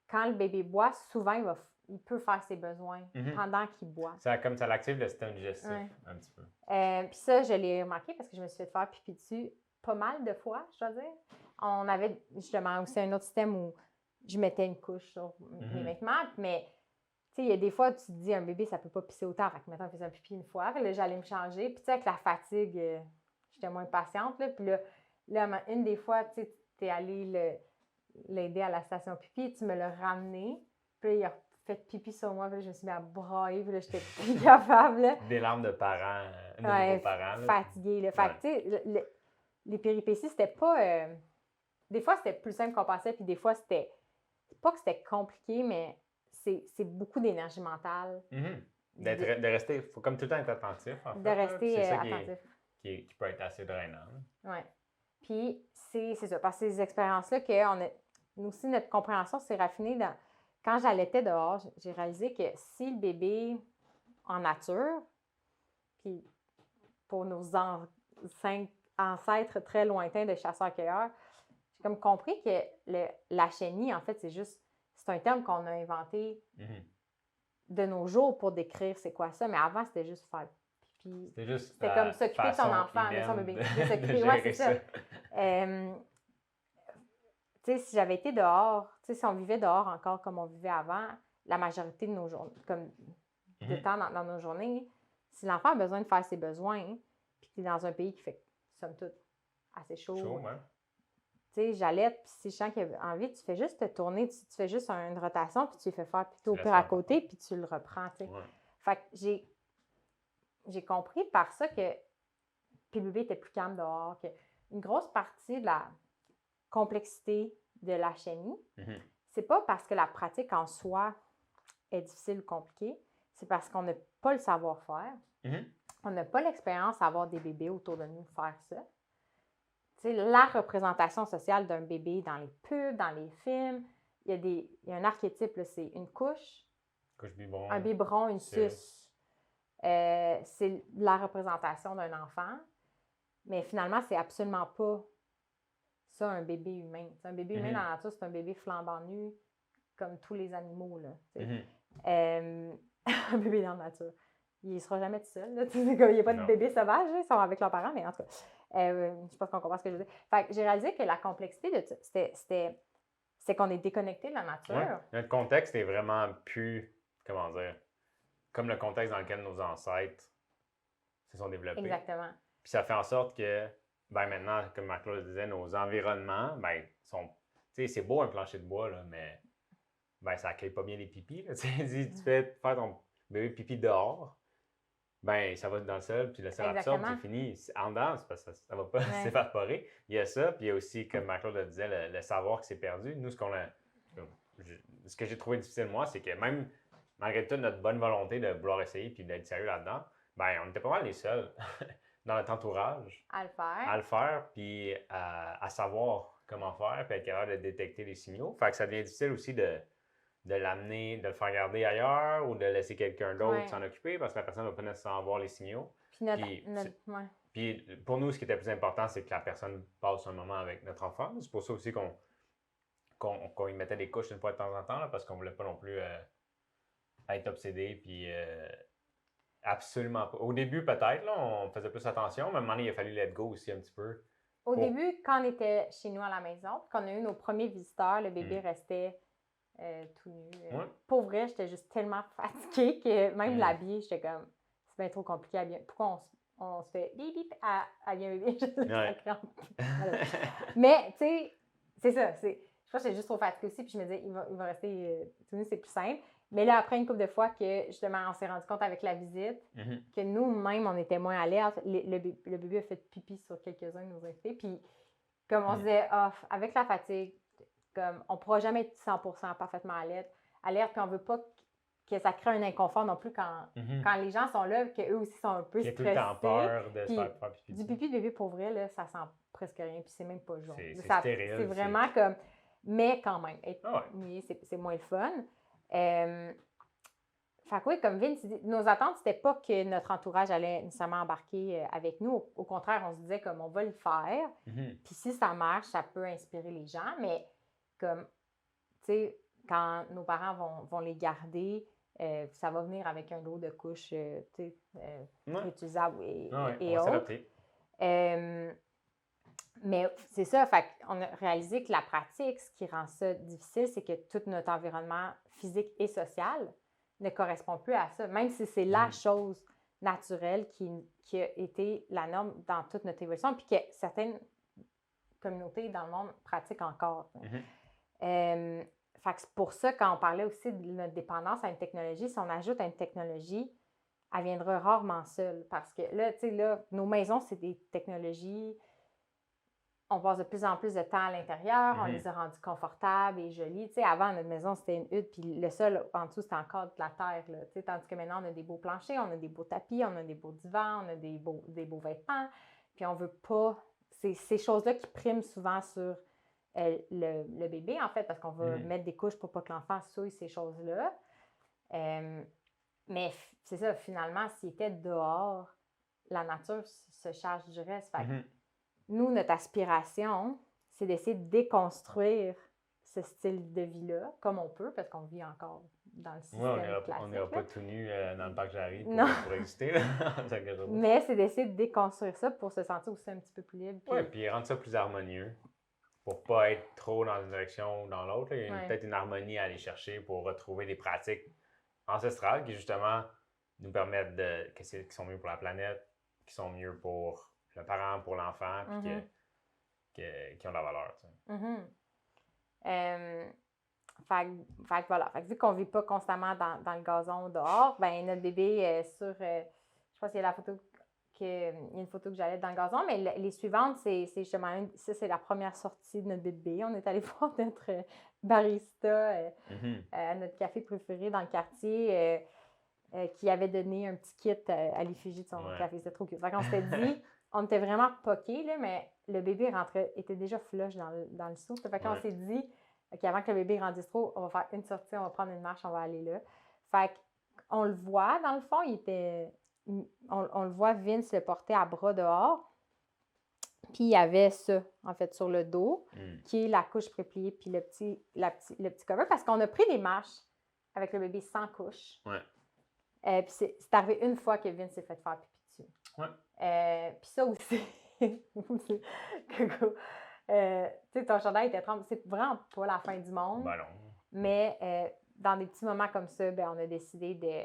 quand le bébé boit, souvent, il peut faire ses besoins pendant qu'il boit. Ça l'active le système digestif un petit peu. Puis ça, je l'ai remarqué parce que je me suis fait faire pipi dessus pas mal de fois, je dois dire. On avait justement aussi un autre système où je mettais une couche sur mes vêtements, mais tu sais, il y a des fois, tu te dis, un bébé, ça peut pas pisser autant. Fait que maintenant, il faisait un pipi une fois. Là, j'allais me changer. Puis tu sais, avec la fatigue, j'étais moins patiente. Là. Puis là, une des fois, tu sais, t'es allé l'aider à la station pipi, tu me l'as ramené. Puis il a fait pipi sur moi, puis là, je me suis mis à brailler, puis là, j'étais plus capable. Là. Des larmes de parents, de nouveaux parents. Fatiguée. Là. Fait que, tu sais, les péripéties, c'était pas... des fois, c'était plus simple qu'on pensait, puis des fois, c'était... Pas que c'était compliqué, mais c'est beaucoup d'énergie mentale. De rester... Il faut comme tout le temps être attentif, en fait. De rester c'est ça attentif. Qui peut être assez drainant. Oui. Puis, c'est ça. Par ces expériences-là, nous aussi, notre compréhension s'est raffinée dans... Quand j'allaitais dehors, j'ai réalisé que si le bébé en nature, puis pour nos ancêtres très lointains de chasseurs-cueilleurs, j'ai comme compris que la chenille, en fait, c'est un terme qu'on a inventé de nos jours pour décrire c'est quoi ça, mais avant, c'était juste faire pipi. C'était comme s'occuper de ton enfant, de son bébé. C'est ça. Tu sais, si j'avais été dehors, tu sais, si on vivait dehors encore comme on vivait avant, la majorité de nos journées, comme de temps dans nos journées, si l'enfant a besoin de faire ses besoins, puis tu es dans un pays qui fait, somme toute, assez chaud, ouais. Tu sais, j'allaite, puis si je sens qu'il a envie, tu fais juste te tourner, tu fais juste une rotation, puis tu lui fais faire plutôt au pire à côté, puis tu le reprends, tu sais. Ouais. Fait que j'ai compris par ça que puis le bébé était plus calme dehors, qu'une grosse partie de la complexité de la chenille, c'est pas parce que la pratique en soi est difficile ou compliquée, c'est parce qu'on n'a pas le savoir-faire, on n'a pas l'expérience à avoir des bébés autour de nous faire ça. Tu sais, la représentation sociale d'un bébé dans les pubs, dans les films, il y a un archétype, là, c'est une couche, biberon, un biberon, une suce. C'est la représentation d'un enfant, mais finalement, c'est absolument pas ça, un bébé humain. T'sais, un bébé humain dans la nature, c'est un bébé flambant nu, comme tous les animaux. Là, un bébé dans la nature. Il ne sera jamais tout seul. Là, il n'y a pas de bébé sauvage, ils sont avec leurs parents, mais en tout cas, je pense qu'on comprend ce que je veux dire. Fait que j'ai réalisé que la complexité de ça, c'est qu'on est déconnecté de la nature. Ouais. Notre contexte est vraiment plus, comment dire, comme le contexte dans lequel nos ancêtres se sont développés. Exactement. Puis ça fait en sorte que, ben maintenant, comme Marc-Claude disait, nos environnements, ben, sont. Tu sais, c'est beau un plancher de bois, là, mais ben, ça accueille pas bien les pipis. Là, si tu fais faire ton bébé pipi dehors, ben, ça va dans le sol, puis le sol absorbe, c'est fini. En dedans, c'est parce que ça va pas s'évaporer. Il y a ça, puis il y a aussi, comme Marc-Claude le disait, le savoir qui s'est perdu. Nous, ce que j'ai trouvé difficile, moi, c'est que même malgré toute notre bonne volonté de vouloir essayer puis d'être sérieux là-dedans, ben, on était pas mal les seuls dans notre entourage à le faire, puis à savoir comment faire, puis être capable de détecter les signaux. Fait que ça devient difficile aussi de l'amener, de le faire garder ailleurs ou de laisser quelqu'un d'autre s'en occuper parce que la personne ne va pas nécessairement voir les signaux. Puis pour nous, ce qui était plus important, c'est que la personne passe un moment avec notre enfant. C'est pour ça aussi qu'on y mettait des couches une fois de temps en temps, là, parce qu'on ne voulait pas non plus être obsédé, puis absolument pas. Au début, peut-être, là, on faisait plus attention, mais à un moment donné, il a fallu let go aussi un petit peu. Au début, quand on était chez nous à la maison, quand on a eu nos premiers visiteurs, le bébé restait tout nu. Pour vrai, j'étais juste tellement fatiguée que même l'habiller, j'étais comme, c'est bien trop compliqué à bien. Pourquoi on se fait bip bip à bien bébé? Ça crampe. Mais, tu sais, c'est ça. Je pense que j'étais juste trop fatiguée aussi, puis je me disais, il va rester tout nu, c'est plus simple. Mais là, après une couple de fois que, justement, on s'est rendu compte avec la visite que nous-mêmes, on était moins alertes. Le bébé a fait pipi sur quelques-uns de nos invités. Puis, comme on se disait, avec la fatigue, comme on ne pourra jamais être 100% parfaitement alerte, puis on ne veut pas que ça crée un inconfort non plus quand les gens sont là, qu'eux aussi sont un peu stressés. Il y a tout le temps peur de se faire pipi. Du pipi de bébé, pour vrai, là, ça sent presque rien, puis c'est même pas jaune. C'est stérile. C'est vraiment comme... Mais quand même, être mouillé, c'est moins le fun. Fait que oui, comme Vince dit, nos attentes, c'était pas que notre entourage allait nécessairement embarquer avec nous. Au contraire, on se disait comme on va le faire. Puis si ça marche, ça peut inspirer les gens. Mais comme, tu sais, quand nos parents vont les garder, ça va venir avec un lot de couches, tu sais, réutilisables et autres. Mais c'est ça, fait qu'on a réalisé que la pratique, ce qui rend ça difficile, c'est que tout notre environnement physique et social ne correspond plus à ça, même si c'est la chose naturelle qui a été la norme dans toute notre évolution, puis que certaines communautés dans le monde pratiquent encore. Fait que c'est pour ça, quand on parlait aussi de notre dépendance à une technologie, si on ajoute à une technologie, elle viendra rarement seule, parce que là, tu sais, là, nos maisons, c'est des technologies... On passe de plus en plus de temps à l'intérieur, on les a rendus confortables et jolis. Tu sais, avant, notre maison, c'était une hutte, puis le sol en dessous, c'était encore de la terre. Là, tu sais, tandis que maintenant, on a des beaux planchers, on a des beaux tapis, on a des beaux divans, on a des beaux vêtements. Puis on veut pas... C'est ces choses-là qui priment souvent sur le bébé, en fait, parce qu'on va mettre des couches pour pas que l'enfant souille ces choses-là. Mais c'est ça, finalement, s'il était dehors, la nature se charge du reste. Fait nous, notre aspiration, c'est d'essayer de déconstruire ce style de vie-là, comme on peut, parce qu'on vit encore dans le système classique. On n'ira pas tout nu dans le parc Jarry pour exister. Mais c'est d'essayer de déconstruire ça pour se sentir aussi un petit peu plus libre. Oui, puis rendre ça plus harmonieux, pour pas être trop dans une direction ou dans l'autre. Il y a peut-être une harmonie à aller chercher pour retrouver des pratiques ancestrales qui, justement, nous permettent qui sont mieux pour la planète, qui sont mieux pour le parent, pour l'enfant, puis qui ont de la valeur. Fait que voilà. Fait que vu qu'on ne vit pas constamment dans le gazon dehors, ben notre bébé je pense qu'il y a la photo il y a une photo que j'allais dans le gazon, mais les suivantes, c'est justement ça, c'est la première sortie de notre bébé. On est allé voir notre barista à notre café préféré dans le quartier qui avait donné un petit kit à l'effigie de son café. C'était trop cute. Fait qu'on s'était dit, on était vraiment poqués, là, mais le bébé était déjà flush dans le seau. Fait qu'on s'est dit, avant que le bébé grandisse trop, on va faire une sortie, on va prendre une marche, on va aller là. Fait qu'on le voit, dans le fond, on le voit, Vince le porter à bras dehors. Puis il y avait ça, en fait, sur le dos, qui est la couche prépliée, puis le petit cover, parce qu'on a pris des marches avec le bébé sans couche. Puis c'est arrivé une fois que Vince s'est fait faire pipi dessus. Puis ça aussi, tu sais, ton chandail était trempé. C'est vraiment pas la fin du monde. Ben non. Mais dans des petits moments comme ça, ben, on a décidé de...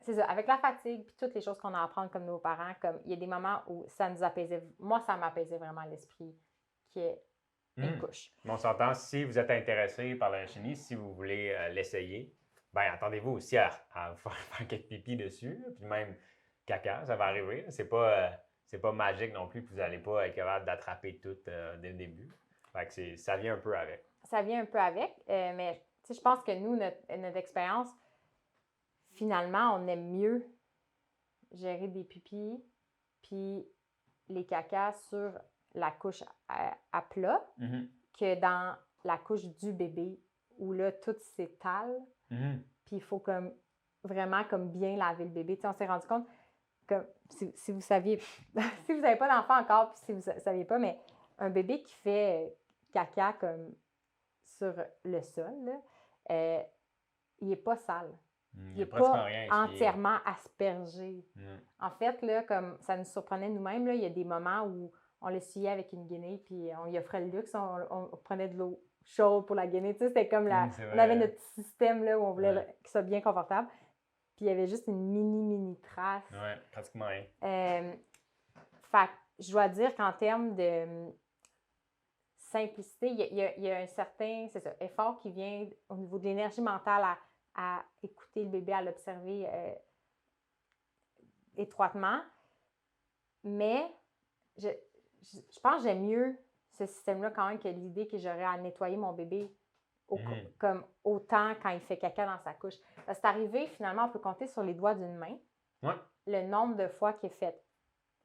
C'est ça, avec la fatigue puis toutes les choses qu'on a à apprendre comme nos parents, comme il y a des moments où ça nous apaisait. Moi, ça m'apaisait vraiment l'esprit qu'il y ait une couche. On s'entend, si vous êtes intéressé par la chenille, si vous voulez l'essayer, ben attendez-vous aussi à faire quelques pipis dessus, puis même caca, ça va arriver. C'est pas magique non plus, puis vous n'allez pas être capable d'attraper tout dès le début. Fait que ça vient un peu avec. Ça vient un peu avec, mais je pense que nous, notre expérience, finalement, on aime mieux gérer des pipis puis les cacas sur la couche à plat que dans la couche du bébé où là, tout s'étale. Puis il faut comme vraiment comme bien laver le bébé. T'sais, on s'est rendu compte que si vous saviez, si vous n'avez pas d'enfant encore, puis si vous ne saviez pas, mais un bébé qui fait caca comme sur le sol, là, il n'est pas sale. Il n'est pas entièrement aspergé. En fait, là, comme ça nous surprenait nous-mêmes, là, il y a des moments où on l'essuyait avec une guenille, puis on lui offrait le luxe, on prenait de l'eau chaude pour la guenille. Tu sais, c'était comme on avait notre système là, où on voulait qu'il soit bien confortable. puis il y avait juste une mini trace. Ouais, pratiquement rien. Fait que je dois dire qu'en termes de simplicité, il y a un certain, c'est ça, effort qui vient au niveau de l'énergie mentale à écouter le bébé, à l'observer étroitement. Mais je pense que j'aime mieux ce système-là quand même que l'idée que j'aurais à nettoyer mon bébé comme autant quand il fait caca dans sa couche. Parce que c'est arrivé, finalement, on peut compter sur les doigts d'une main le nombre de fois qu'il a fait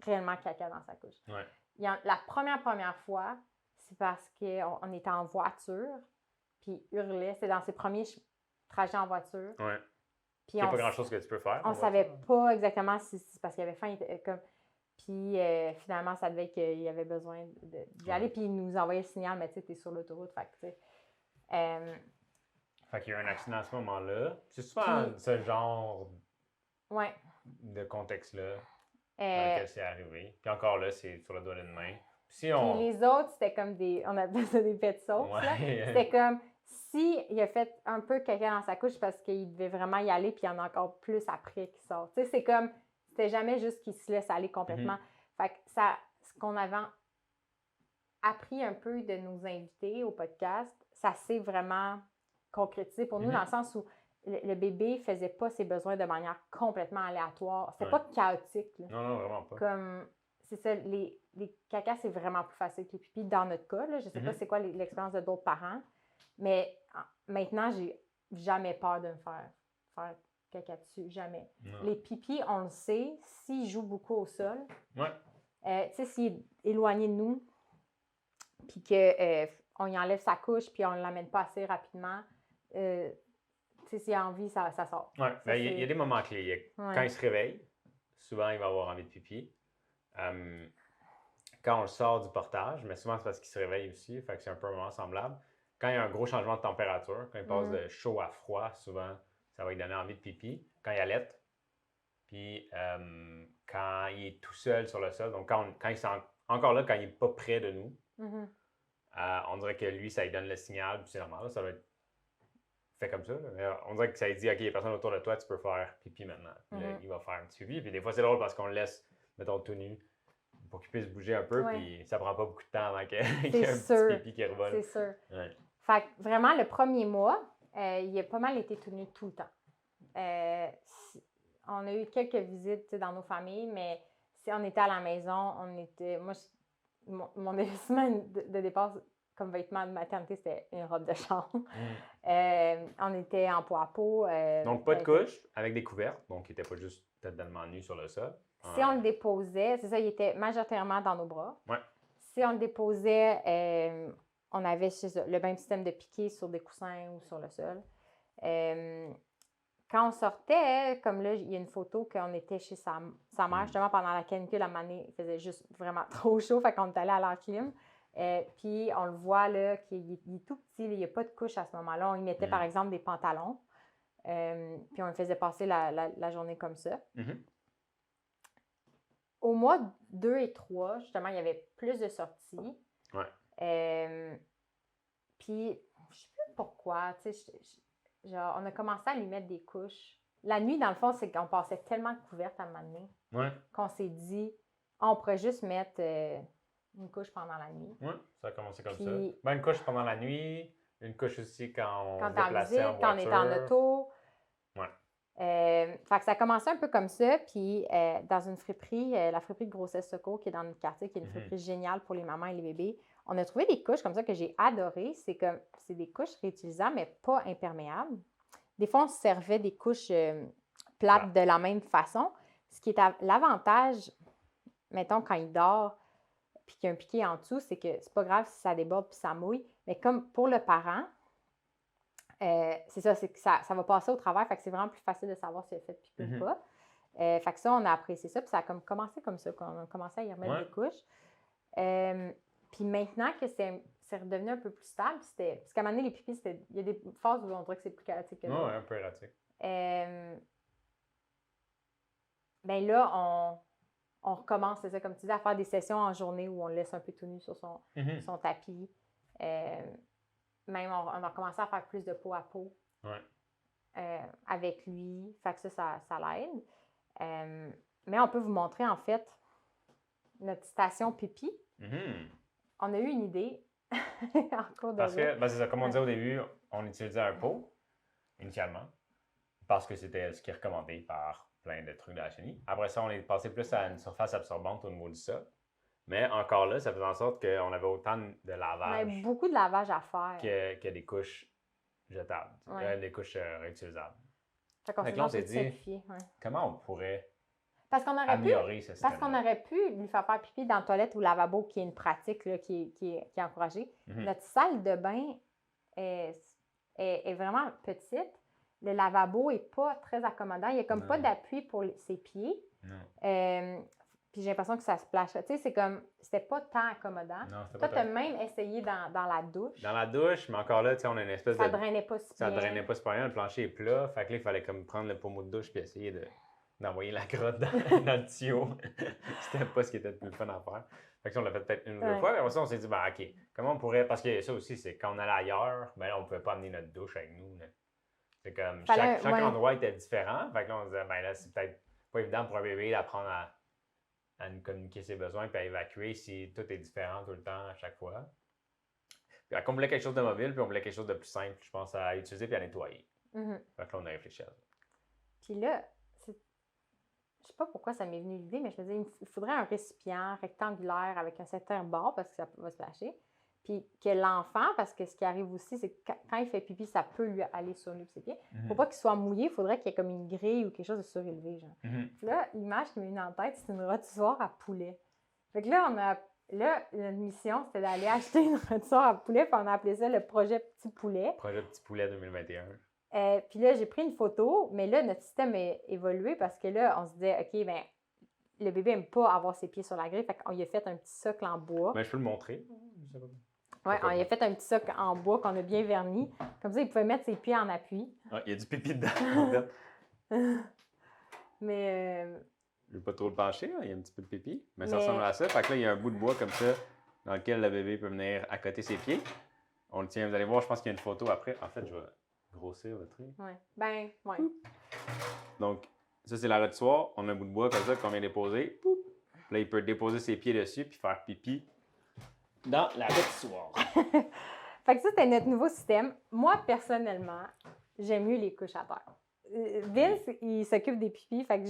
réellement caca dans sa couche. Ouais. La première fois, c'est parce qu'on était en voiture, puis il hurlait. C'était dans ses premiers trajets en voiture. Ouais. Puis il n'y a pas grand-chose que tu peux faire. On ne savait pas exactement si c'est parce qu'il avait faim. Puis finalement, ça devait qu'il avait besoin d'y aller. Puis il nous envoyait le signal, mais tu sais, t'es sur l'autoroute. Fait que, tu sais. Fait qu'il y a eu un accident à ce moment-là. C'est souvent ce genre de contexte-là dans lequel c'est arrivé. Puis encore là, c'est sur le doigt d'une main. Puis les autres, c'était comme on appelait ça des pets de sauce. C'était comme s'il a fait un peu caca dans sa couche parce qu'il devait vraiment y aller, puis il y en a encore plus après qui sort. Tu sais, c'est comme, c'était jamais juste qu'il se laisse aller complètement. Fait que ce qu'on avait appris un peu de nos invités au podcast, ça s'est vraiment concrétisé pour nous dans le sens où le bébé faisait pas ses besoins de manière complètement aléatoire. C'était pas chaotique. Là. Non, vraiment pas. Comme, c'est ça, les cacas, c'est vraiment plus facile que les pipis dans notre cas. Là. Je sais pas c'est quoi l'expérience de d'autres parents, mais maintenant, j'ai jamais peur de me faire caca dessus. Jamais. Non. Les pipis, on le sait, s'ils jouent beaucoup au sol, tu sais, s'il est éloigné de nous, puis qu'on y enlève sa couche, puis on ne l'amène pas assez rapidement, tu sais, s'il a envie, ça sort. Oui, il y a des moments clés. Quand il se réveille, souvent, il va avoir envie de pipi. Quand on le sort du portage, mais souvent, c'est parce qu'il se réveille aussi, fait que c'est un peu un moment semblable. Quand il y a un gros changement de température, quand il passe de chaud à froid, souvent, ça va lui donner envie de pipi. Quand il allaite, puis quand il est tout seul sur le sol, donc quand il sent, encore là, quand il n'est pas près de nous, on dirait que lui, ça lui donne le signal, puis c'est normal, là, ça va être fait comme ça. Mais on dirait que ça lui dit, OK, il n'y a personne autour de toi, tu peux faire pipi maintenant. Puis là, il va faire un petit pipi. Puis des fois, c'est drôle parce qu'on le laisse, mettons, tout nu pour qu'il puisse bouger un peu, puis ça prend pas beaucoup de temps avant qu'il y ait un petit pipi qui revole. C'est sûr. Fait que vraiment, le premier mois, il a pas mal été tout nu tout le temps. On a eu quelques visites dans nos familles, mais si on était à la maison, mon vêtement de départ comme vêtement de maternité, c'était une robe de chambre. On était en peau à peau. Donc, pas de couche, avec des couvertes, donc il n'était pas juste totalement nu sur le sol. Si on le déposait, c'est ça, il était majoritairement dans nos bras. Si on le déposait, on avait le même système de piqué sur des coussins ou sur le sol. Quand on sortait, comme là, il y a une photo qu'on était chez sa mère, justement pendant la canicule, à un moment donné, il faisait juste vraiment trop chaud, fait qu'on est allé à l'air clim. Puis on le voit là, qu'il est tout petit, il n'y a pas de couche à ce moment-là. On y mettait par exemple des pantalons, puis on le faisait passer la journée comme ça. Au mois 2 et 3, justement, il y avait plus de sorties. Puis, je sais plus pourquoi, tu sais, genre, on a commencé à lui mettre des couches. La nuit, dans le fond, c'est qu'on passait tellement couverte à un moment donné qu'on s'est dit, on pourrait juste mettre une couche pendant la nuit. Oui, ça a commencé comme ça. Ben, une couche pendant la nuit, une couche aussi quand on se déplaçait en voiture. Quand on était en auto. Fait que ça a commencé un peu comme ça, puis dans une friperie, la friperie de Grossesse Secours, qui est dans notre quartier, qui est une friperie géniale pour les mamans et les bébés, on a trouvé des couches comme ça que j'ai adorées. C'est des couches réutilisables, mais pas imperméables. Des fois, on se servait des couches plates de la même façon. Ce qui est l'avantage, mettons, quand il dort, puis qu'il y a un piqué en dessous, c'est que c'est pas grave si ça déborde puis ça mouille. Mais comme pour le parent, c'est que ça va passer au travers, fait que c'est vraiment plus facile de savoir si elle fait pipi ou pas. Fait que ça, on a apprécié ça, puis ça a commencé comme ça, qu'on a commencé à y remettre des couches. Puis maintenant que c'est redevenu un peu plus stable, parce qu'à un moment donné, les pipis, il y a des phases où on dirait que c'est plus chaotique que d'autres. Oui, un peu erratique. Ben là, on recommence, c'est ça, comme tu dis, à faire des sessions en journée où on le laisse un peu tout nu sur son tapis. Même, on va commencer à faire plus de peau à peau. avec lui. Fait que ça l'aide. Mais on peut vous montrer, en fait, notre station pipi. Mhm. On a eu une idée en cours de Parce que, route. ben, c'est ça, comme on disait au début, on utilisait un pot, initialement, parce que c'était ce qui est recommandé par plein de trucs de la chenille. Après ça, on est passé plus à une surface absorbante au niveau du sol. Mais encore là, ça faisait en sorte qu'on avait autant de On lavage avait beaucoup de lavage à faire. que des couches jetables, des couches réutilisables. Fait qu'on Fait s'est que là, on un peu s'est dit, simplifié. comment on pourrait Parce qu'on aurait améliorer ce Parce système-là? qu'on aurait pu lui faire pipi dans la toilette ou lavabo, qui est une pratique là, qui est encouragée. Mhm. Notre salle de bain est vraiment petite. Le lavabo n'est pas très accommodant. Il n'y a comme pas d'appui pour ses pieds. Puis j'ai l'impression que ça se plache. Tu sais, c'est comme, c'était pas tant accommodant. Non, c'était Toi, pas tu as même essayé dans la douche. Dans la douche, mais encore là, tu sais, on a une espèce Ça drainait pas si Ça bien. drainait pas super bien, le plancher est plat. Fait que là, il fallait comme prendre le pommeau de douche puis essayer d'envoyer la crotte dans le tuyau. C'était pas ce qui était le plus fun à faire. Fait que ça, on l'a fait peut-être une ou deux fois. Mais après ça, on s'est dit, ben OK, comment on pourrait. Parce que ça aussi, c'est quand on allait ailleurs, ben là, on pouvait pas amener notre douche avec nous. Là. C'est comme chaque endroit était différent. Fait que là, on se disait, ben là, c'est peut-être pas évident pour un bébé d'apprendre à nous communiquer ses besoins puis à évacuer si tout est différent tout le temps à chaque fois. Puis on voulait quelque chose de mobile, puis on voulait quelque chose de plus simple, je pense, à utiliser puis à nettoyer. Mm-hmm. Fait que là, on a réfléchi à ça. Puis là, je sais pas pourquoi ça m'est venu l'idée, mais je me disais, il faudrait un récipient rectangulaire avec un certain bord, parce que ça va se lâcher. Puis que l'enfant, parce que ce qui arrive aussi, c'est que quand il fait pipi, ça peut lui aller sur lui ses pieds. Faut pas qu'il soit mouillé, il faudrait qu'il y ait comme une grille ou quelque chose de surélevé, genre. Puis là, l'image qui m'est venue en tête, c'est une rôtissoire à poulet. Fait que là, notre mission, c'était d'aller acheter une rôtissoire à poulet, puis on a appelé ça le projet Petit Poulet. Projet Petit Poulet 2021. Puis là, j'ai pris une photo, mais là, notre système a évolué parce que là, on se disait, OK, ben le bébé n'aime pas avoir ses pieds sur la grille, fait qu'on lui a fait un petit socle en bois. Ben, je peux le montrer. Oui, on lui a fait un petit socle en bois qu'on a bien verni. Comme ça, il pouvait mettre ses pieds en appui. Ah, il y a du pipi dedans. Mais... Je ne vais pas trop le pencher, là. Il y a un petit peu de pipi. Mais ça ressemble à ça. Fait que là, il y a un bout de bois comme ça dans lequel le bébé peut venir accoter ses pieds. On le tient, vous allez voir, je pense qu'il y a une photo après. En fait, je vais grossir le truc. Oui, ben, oui. Donc, ça, c'est la rôtissoire. On a un bout de bois comme ça qu'on vient déposer. Poup. Là, il peut déposer ses pieds dessus puis faire pipi dans la rôtissoire. Fait que ça, c'était notre nouveau système. Moi, personnellement, j'aime mieux les couches à terre. Vince, il s'occupe des pipis, fait que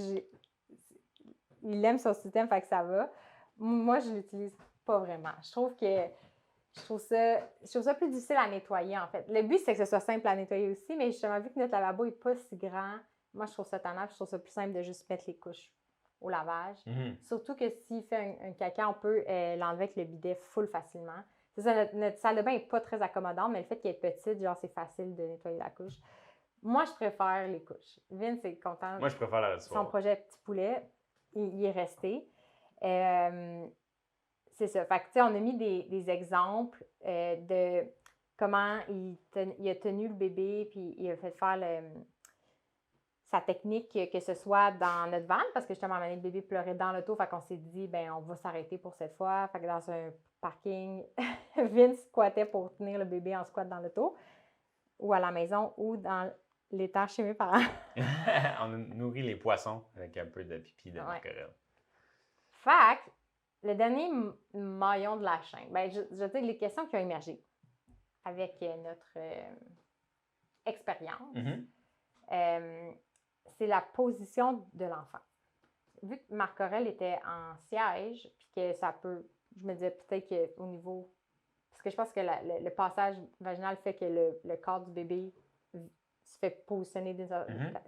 il aime son système, fait que ça va. Moi, je l'utilise pas vraiment. Je trouve ça plus difficile à nettoyer, en fait. Le but, c'est que ce soit simple à nettoyer aussi, mais justement, vu que notre lavabo n'est pas si grand, moi, je trouve ça tannant, je trouve ça plus simple de juste mettre les couches au lavage. Surtout que s'il fait un caca, on peut l'enlever avec le bidet full facilement. C'est ça, notre salle de bain n'est pas très accommodante, mais le fait qu'elle est petite, genre, c'est facile de nettoyer la couche. Moi, je préfère les couches. Vince est content. Moi, je préfère la rôtissoire. Son projet Petit Poulet, il est resté. C'est ça. Fait que, tu sais, on a mis des exemples de comment il a tenu le bébé, puis il a fait faire sa technique, que ce soit dans notre van, parce que justement, à un moment donné, le bébé pleurait dans l'auto, fait qu'on s'est dit, ben on va s'arrêter pour cette fois. Fait que dans un parking, Vince squattait pour tenir le bébé en squat dans l'auto, ou à la maison, ou dans l'étang chez mes parents. On nourrit les poissons avec un peu de pipi de maquerelle. Fait que, le dernier maillon de la chaîne, ben, je veux dire, les questions qui ont émergé avec notre expérience, c'est la position de l'enfant. Vu que Marc-Aurèle était en siège, puis que ça peut, je me disais peut-être qu'au niveau, parce que je pense que le passage vaginal fait que le corps du bébé se fait positionner,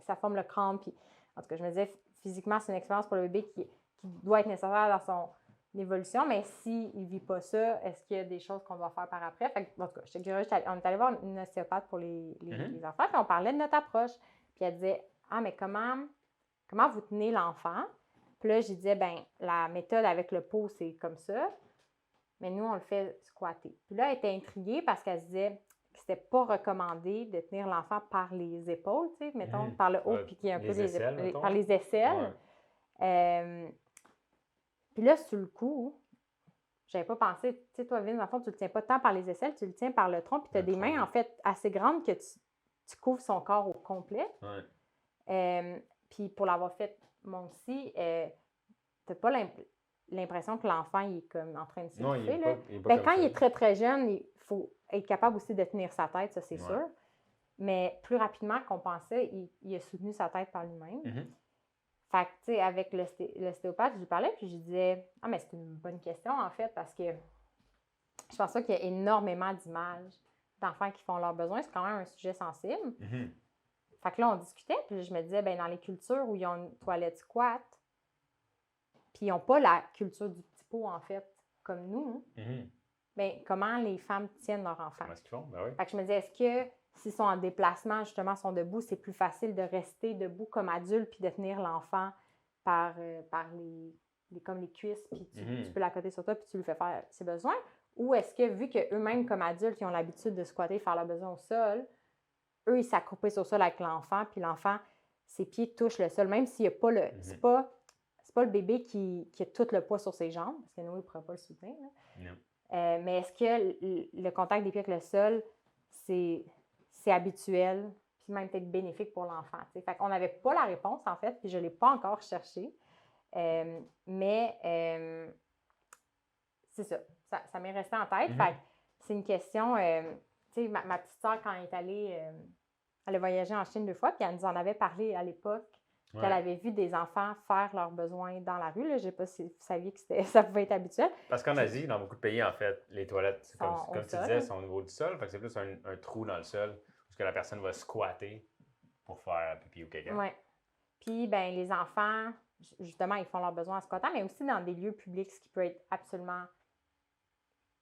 ça forme le crâne, puis en tout cas, je me disais, physiquement, c'est une expérience pour le bébé qui doit être nécessaire dans son évolution, mais s'il ne vit pas ça, est-ce qu'il y a des choses qu'on doit faire par après? Fait que, en tout cas, je te dirais, on est allé voir une ostéopathe pour les enfants, puis on parlait de notre approche. Puis elle disait, ah, mais comment vous tenez l'enfant? Puis là, je disais, ben la méthode avec le pot, c'est comme ça, mais nous, on le fait squatter. Puis là, elle était intriguée parce qu'elle se disait que c'était pas recommandé de tenir l'enfant par les épaules, tu sais, mettons, par le haut, puis qu'il y a un peu par les aisselles. Puis là, sur le coup, j'avais pas pensé, tu sais, toi, Vince, dans le fond, tu le tiens pas tant par les aisselles, tu le tiens par le tronc, puis tu as des mains, en fait, assez grandes que tu tu couvres son corps au complet. Ouais. Puis pour l'avoir fait, moi aussi, t'as pas l'impression que l'enfant il est comme en train de Non, s'étouffer. il est pas Ben, comme quand ça. il est très, très jeune, il faut être capable aussi de tenir sa tête, ça, c'est Ouais. sûr. Mais plus rapidement qu'on pensait, il a soutenu sa tête par lui-même. Mm-hmm. Fait que, tu sais, avec l'ostéopathe, je lui parlais, puis je lui disais, ah, mais c'est une bonne question, en fait, parce que je pense pas qu'il y a énormément d'images d'enfants qui font leurs besoins. C'est quand même un sujet sensible. Mm-hmm. Fait que là, on discutait, puis je me disais, ben dans les cultures où ils ont une toilette squat, puis ils n'ont pas la culture du petit pot, en fait, comme nous, Mm-hmm. bien, comment les femmes tiennent leur enfant? Comment est-ce qu'ils font? Ben oui. Fait que je me disais, est-ce que s'ils sont en déplacement, justement, sont debout, c'est plus facile de rester debout comme adulte puis de tenir l'enfant par comme les cuisses, puis tu peux l'accoter sur toi, puis tu lui fais faire ses besoins? Ou est-ce que, vu qu'eux-mêmes, comme adultes, ils ont l'habitude de squatter, faire leurs besoins au sol, eux, ils s'accroupissent au sol avec l'enfant, puis l'enfant, ses pieds touchent le sol, même s'il n'y a pas le... C'est pas le bébé qui a tout le poids sur ses jambes, parce que nous, il ne pourra pas le soutenir. Non. Mais est-ce que le contact des pieds avec le sol, c'est habituel, puis même peut-être bénéfique pour l'enfant? T'sais? Fait qu'on n'avait pas la réponse, en fait, puis je ne l'ai pas encore cherché. Mais c'est ça. Ça m'est resté en tête. Fait que c'est une question... tu sais, ma petite soeur, quand elle est allée... elle a voyagé en Chine 2 fois, puis elle nous en avait parlé à l'époque. Ouais. Qu'elle avait vu des enfants faire leurs besoins dans la rue. Là. Je ne sais pas si vous saviez que ça pouvait être habituel. Parce qu'en Asie, dans beaucoup de pays, en fait, les toilettes, comme tu disais, sont au niveau du sol. Fait que c'est plus un trou dans le sol où que la personne va squatter pour faire pipi ou caca. Oui. Puis, ben les enfants, justement, ils font leurs besoins en squattant, mais aussi dans des lieux publics, ce qui peut être absolument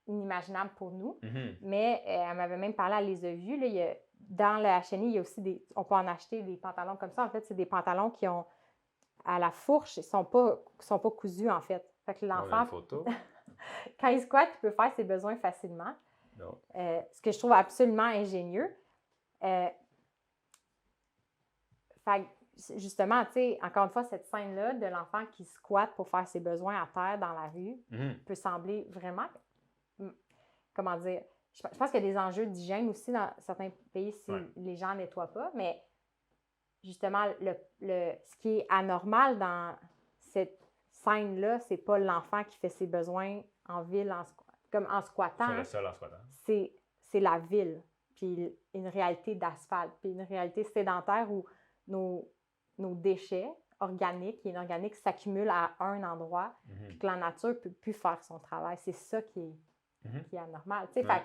inimaginable pour nous. Mais elle m'avait même parlé, elle les a vus. Là, dans le HNI, il y a aussi on peut en acheter des pantalons comme ça. En fait, c'est des pantalons qui ont, à la fourche, ils ne sont pas cousus, en fait. Fait que l'enfant, on a une photo. Quand il squatte, il peut faire ses besoins facilement. Ce que je trouve absolument ingénieux. Fait que, justement, tu sais, encore une fois, cette scène-là de l'enfant qui squatte pour faire ses besoins à terre dans la rue peut sembler vraiment, comment dire, je pense qu'il y a des enjeux d'hygiène aussi dans certains pays si les gens ne nettoient pas, mais justement, ce qui est anormal dans cette scène-là, c'est pas l'enfant qui fait ses besoins en ville, comme en squattant. Sur le sol en squattant. C'est la ville, puis une réalité d'asphalte, puis une réalité sédentaire où nos déchets organiques et inorganiques s'accumulent à un endroit, puis que la nature ne peut plus faire son travail. C'est ça qui est anormal. Tu sais, fait que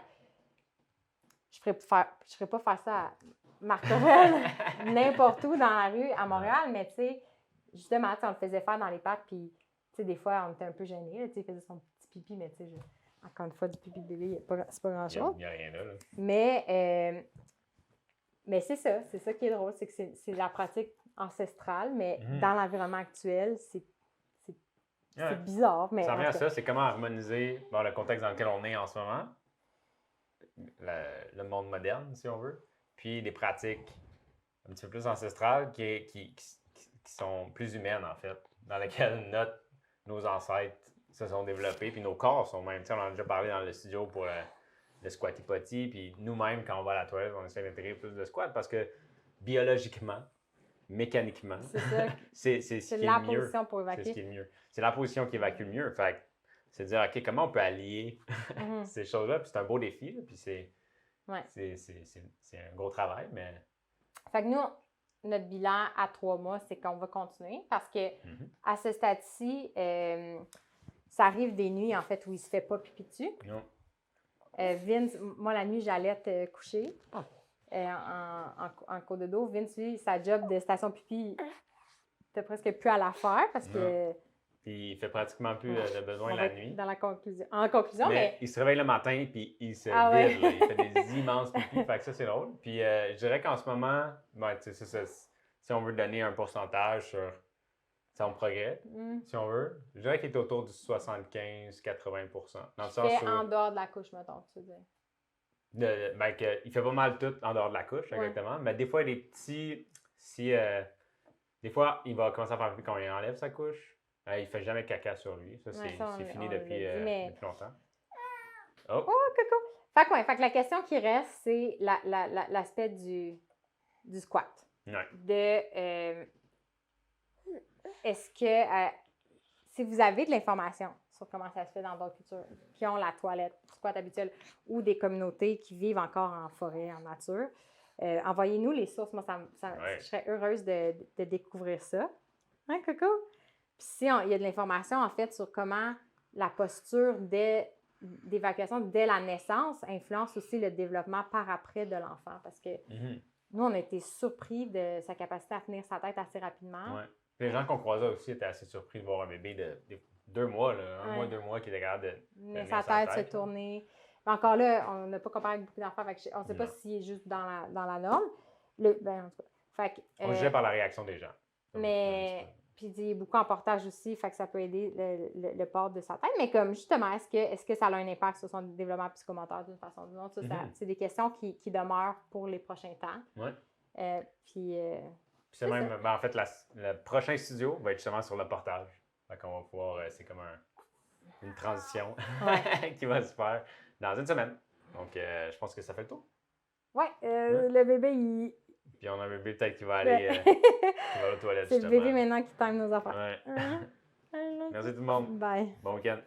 je ne ferais pas faire ça à Martorell, n'importe où dans la rue à Montréal, mais tu sais, justement, on le faisait faire dans les parcs, puis tu sais, des fois, on était un peu gênés, tu sais, il faisait son petit pipi, mais tu sais, encore une fois, du pipi de bébé, c'est pas grand-chose. Il n'y a rien là. Mais c'est ça qui est drôle, c'est que c'est la pratique ancestrale, mais dans l'environnement actuel, c'est bizarre. Mais ça revient à ça, c'est comment harmoniser le contexte dans lequel on est en ce moment, le monde moderne, si on veut, puis des pratiques un petit peu plus ancestrales qui sont plus humaines, en fait, dans lesquelles nos ancêtres se sont développés, puis nos corps sont même. On en a déjà parlé dans le studio pour le squatty potty, puis nous-mêmes, quand on va à la toilette, on essaie d'intégrer plus de squat parce que biologiquement, mécaniquement, c'est ce qui est le mieux. Position pour évacuer. C'est ce qui est le mieux. C'est la position qui évacue le mieux. Fait que c'est de dire, OK, comment on peut allier ces choses-là? Puis c'est un beau défi, là, puis c'est un gros travail, mais... Fait que nous, notre bilan à 3 mois, c'est qu'on va continuer parce que à ce stade-ci, ça arrive des nuits, en fait, où il ne se fait pas pipi dessus. Non. Vince, moi, la nuit, j'allais te coucher en cours de dos. Vince, lui, sa job de station pipi, t'as presque plus à la faire parce que... Puis il fait pratiquement plus de besoin la nuit. En conclusion, mais... il se réveille le matin puis il se vide. Ouais. Là, il fait des immenses pipis. Fait que ça, c'est drôle. Puis je dirais qu'en ce moment, si on veut donner un pourcentage sur son progrès, si on veut, je dirais qu'il est autour du 75-80%. Dans le sens où... en dehors de la couche, mettons, tu veux dire. Il fait pas mal tout en dehors de la couche, exactement. Mais des fois, il y a des petits... des fois, il va commencer à faire pipi quand il enlève sa couche. Il fait jamais caca sur lui. Ça, c'est fini depuis longtemps. Oh, coucou! Fait que la question qui reste, c'est l'aspect du du squat. Ouais. Est-ce que si vous avez de l'information sur comment ça se fait dans d'autres cultures qui ont la toilette, squat habituel, ou des communautés qui vivent encore en forêt, en nature, envoyez-nous les sources. Moi, je serais heureuse de découvrir ça. Hein, Coco? Puis si il y a de l'information, en fait, sur comment la posture d'évacuation dès la naissance influence aussi le développement par après de l'enfant. Parce que nous, on a été surpris de sa capacité à tenir sa tête assez rapidement. Ouais. Les gens qu'on croisait aussi étaient assez surpris de voir un bébé de 2 mois, là, un mois, 2 mois, qui était capable de tenir sa tête, se tourner. Mais encore là, on n'a pas comparé avec beaucoup d'enfants. On ne sait pas s'il est juste dans la norme. En tout cas. On jugeait par la réaction des gens. Mais... Puis il est beaucoup en portage aussi, fait que ça peut aider le port de sa tête. Mais comme justement, est-ce que ça a un impact sur son développement psychomoteur d'une façon ou d'une autre? C'est des questions qui demeurent pour les prochains temps. Ouais. Puis c'est même, en fait, le prochain studio va être justement sur le portage. Fait qu'on va pouvoir, c'est comme une transition qui va se faire dans une semaine. Donc, je pense que ça fait le tour. Oui, le bébé, il... Puis on a un bébé peut-être qui va aller qui va aux toilettes. C'est le bébé maintenant qui time nos affaires. Ouais. Merci tout le monde. Bye. Bon week-end.